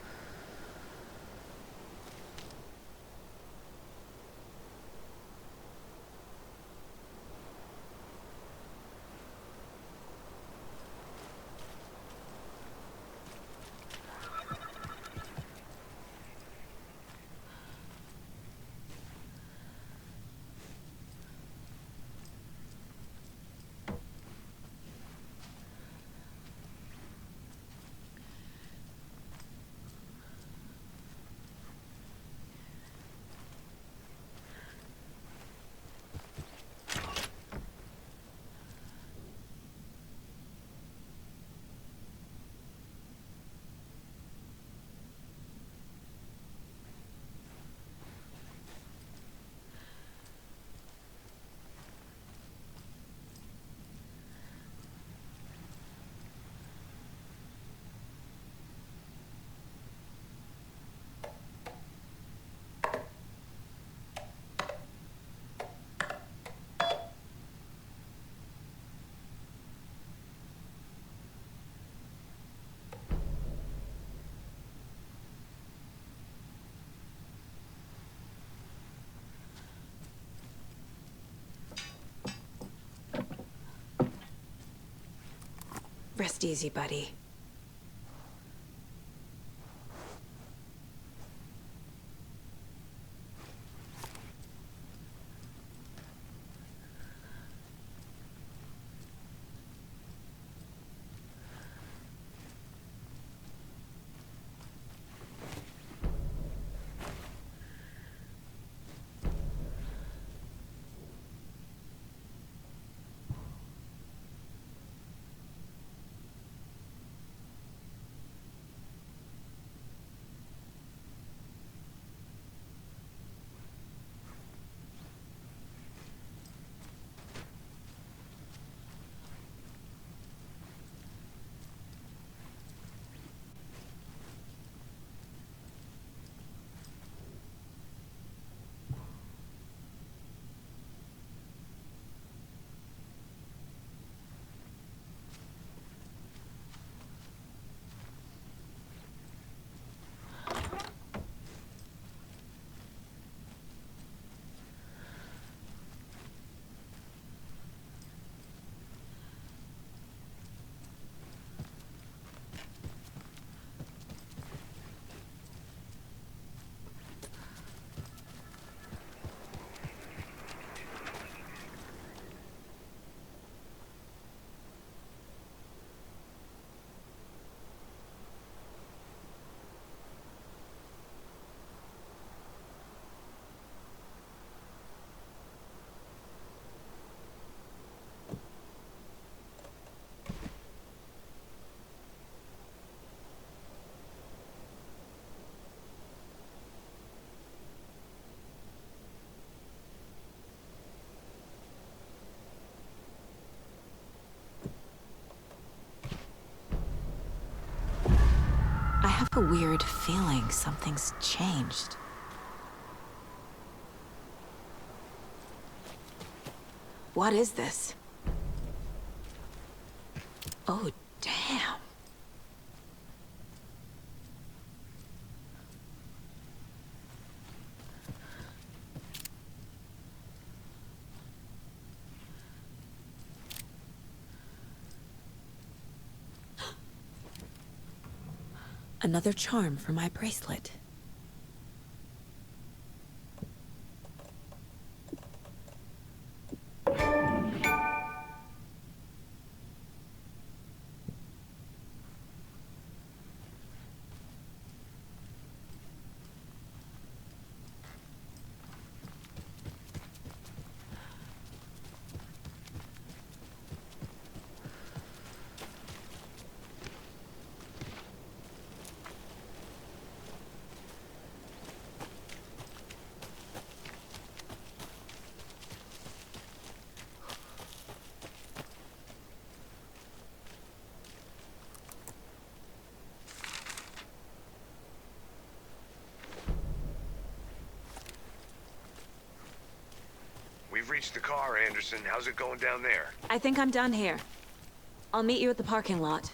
Rest easy, buddy. A weird feeling something's changed. What is this? Oh, damn. Another charm for my bracelet. We've reached the car, Anderson. How's it going down there? I think I'm done here. I'll meet you at the parking lot.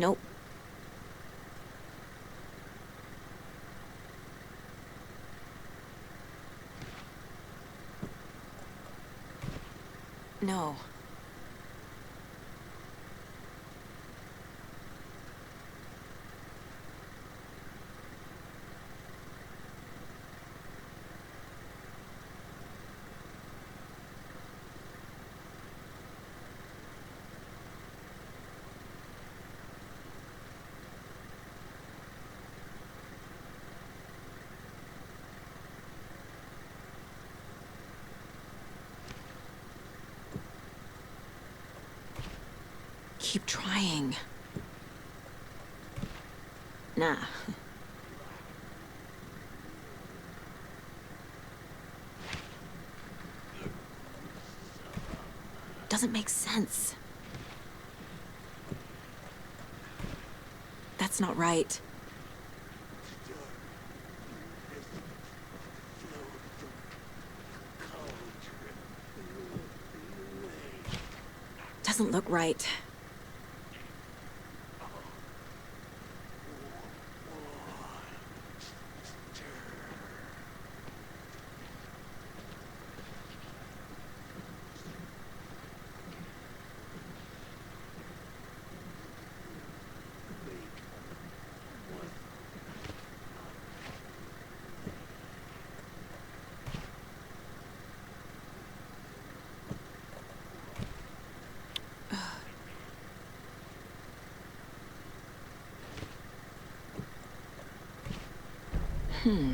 Nope. No. keep trying. Nah. Doesn't make sense. That's not right. Doesn't look right. Hmm.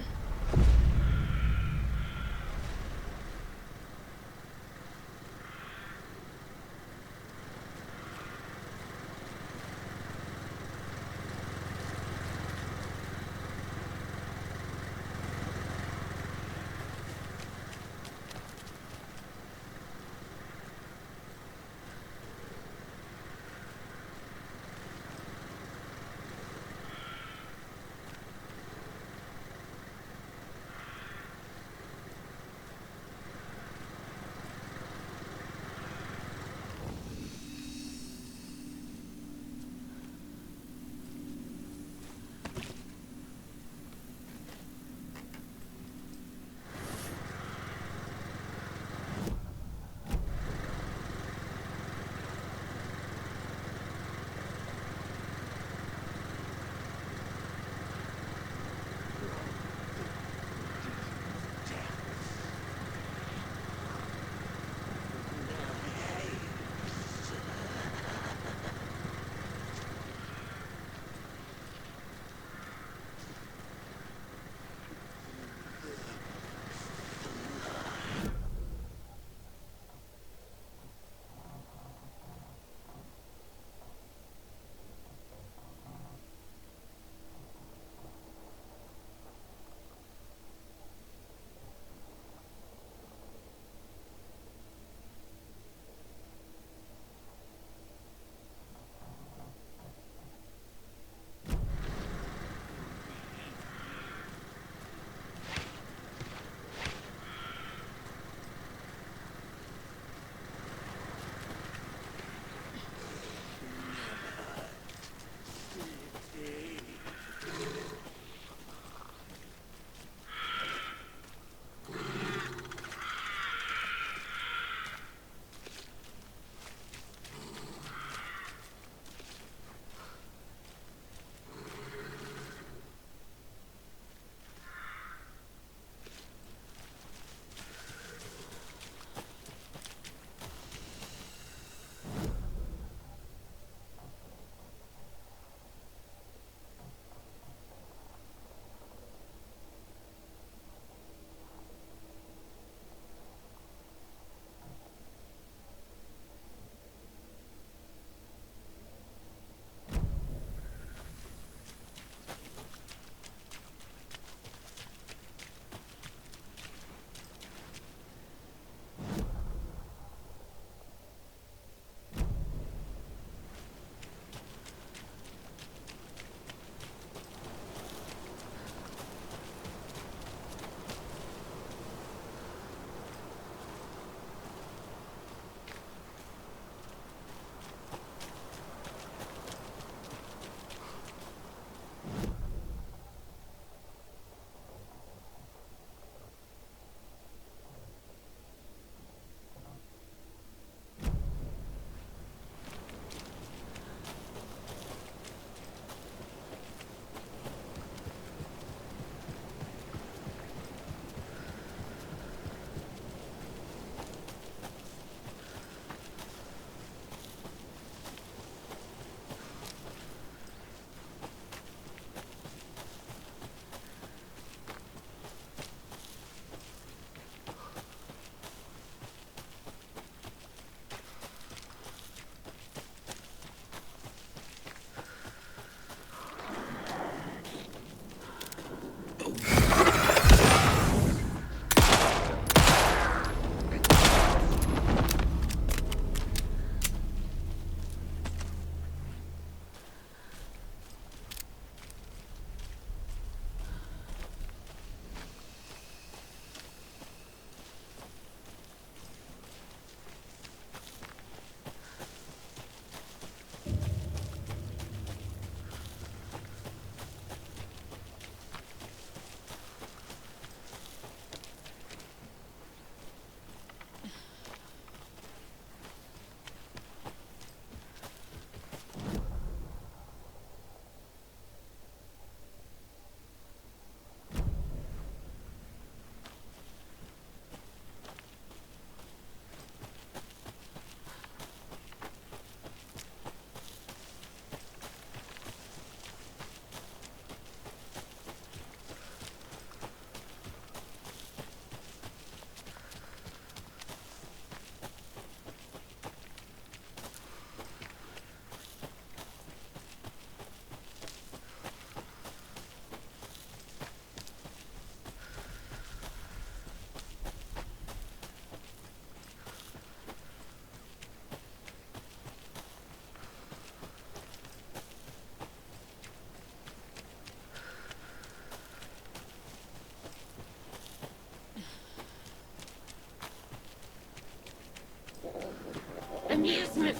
amusement.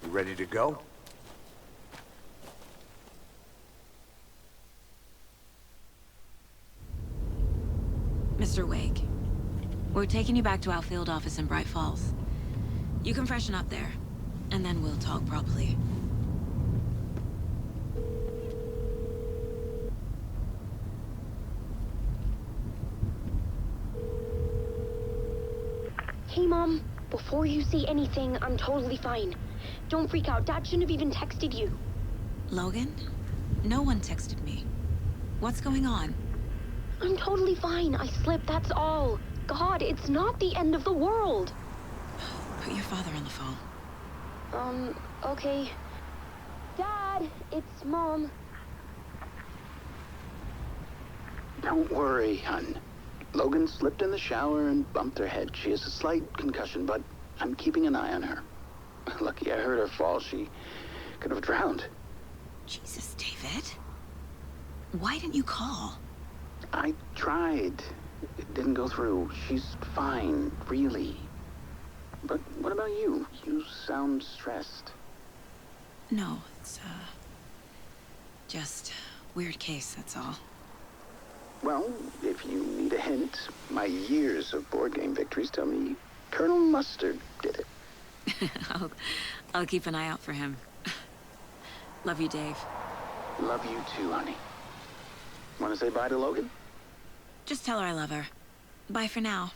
Ready to go? Mr. Wake, we're taking you back to our field office in Bright Falls. You can freshen up there, and then we'll talk properly. Hey, Mom. Before you say anything, I'm totally fine. Don't freak out. Dad shouldn't have even texted you. Logan? No one texted me. What's going on? I'm totally fine. I slipped, that's all. God, it's not the end of the world. Put your father on the phone. Okay. Dad, it's Mom. Don't worry, hon. Logan slipped in the shower and bumped her head. She has a slight concussion, but I'm keeping an eye on her. Lucky I heard her fall. She could have drowned. Jesus, David. Why didn't you call? I tried. It didn't go through. She's fine, really. But what about you? You sound stressed. No, it's, just weird case, that's all. Well, if you need a hint, my years of board game victories tell me Colonel Mustard did it. I'll keep an eye out for him. Love you, Dave. Love you too, honey. Want to say bye to Logan? Just tell her I love her. Bye for now.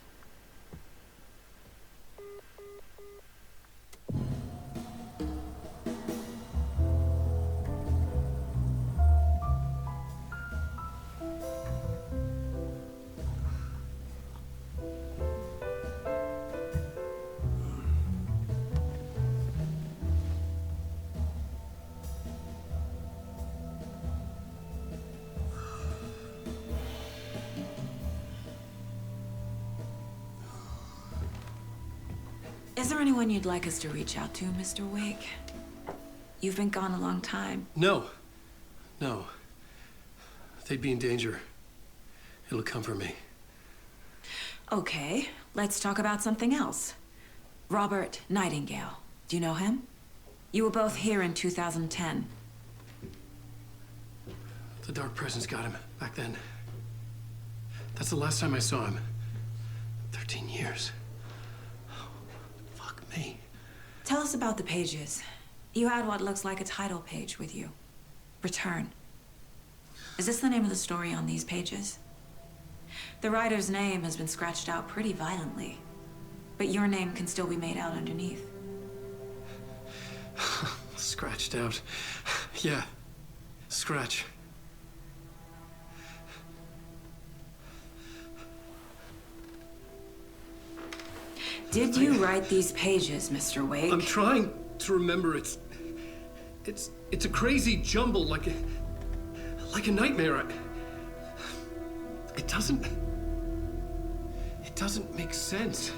Is there anyone you'd like us to reach out to, Mr. Wake? You've been gone a long time. No. No. They'd be in danger. It'll come for me. Okay, let's talk about something else. Robert Nightingale. Do you know him? You were both here in 2010. The Dark Presence got him back then. That's the last time I saw him. 13 years. Fuck me. Tell us about the pages. You had what looks like a title page with you. Return. Is this the name of the story on these pages? The writer's name has been scratched out pretty violently, but your name can still be made out underneath. Scratched out. Yeah. Scratch. Did you write these pages, Mr. Wake? I'm trying to remember. It's a crazy jumble, like a nightmare. It doesn't make sense.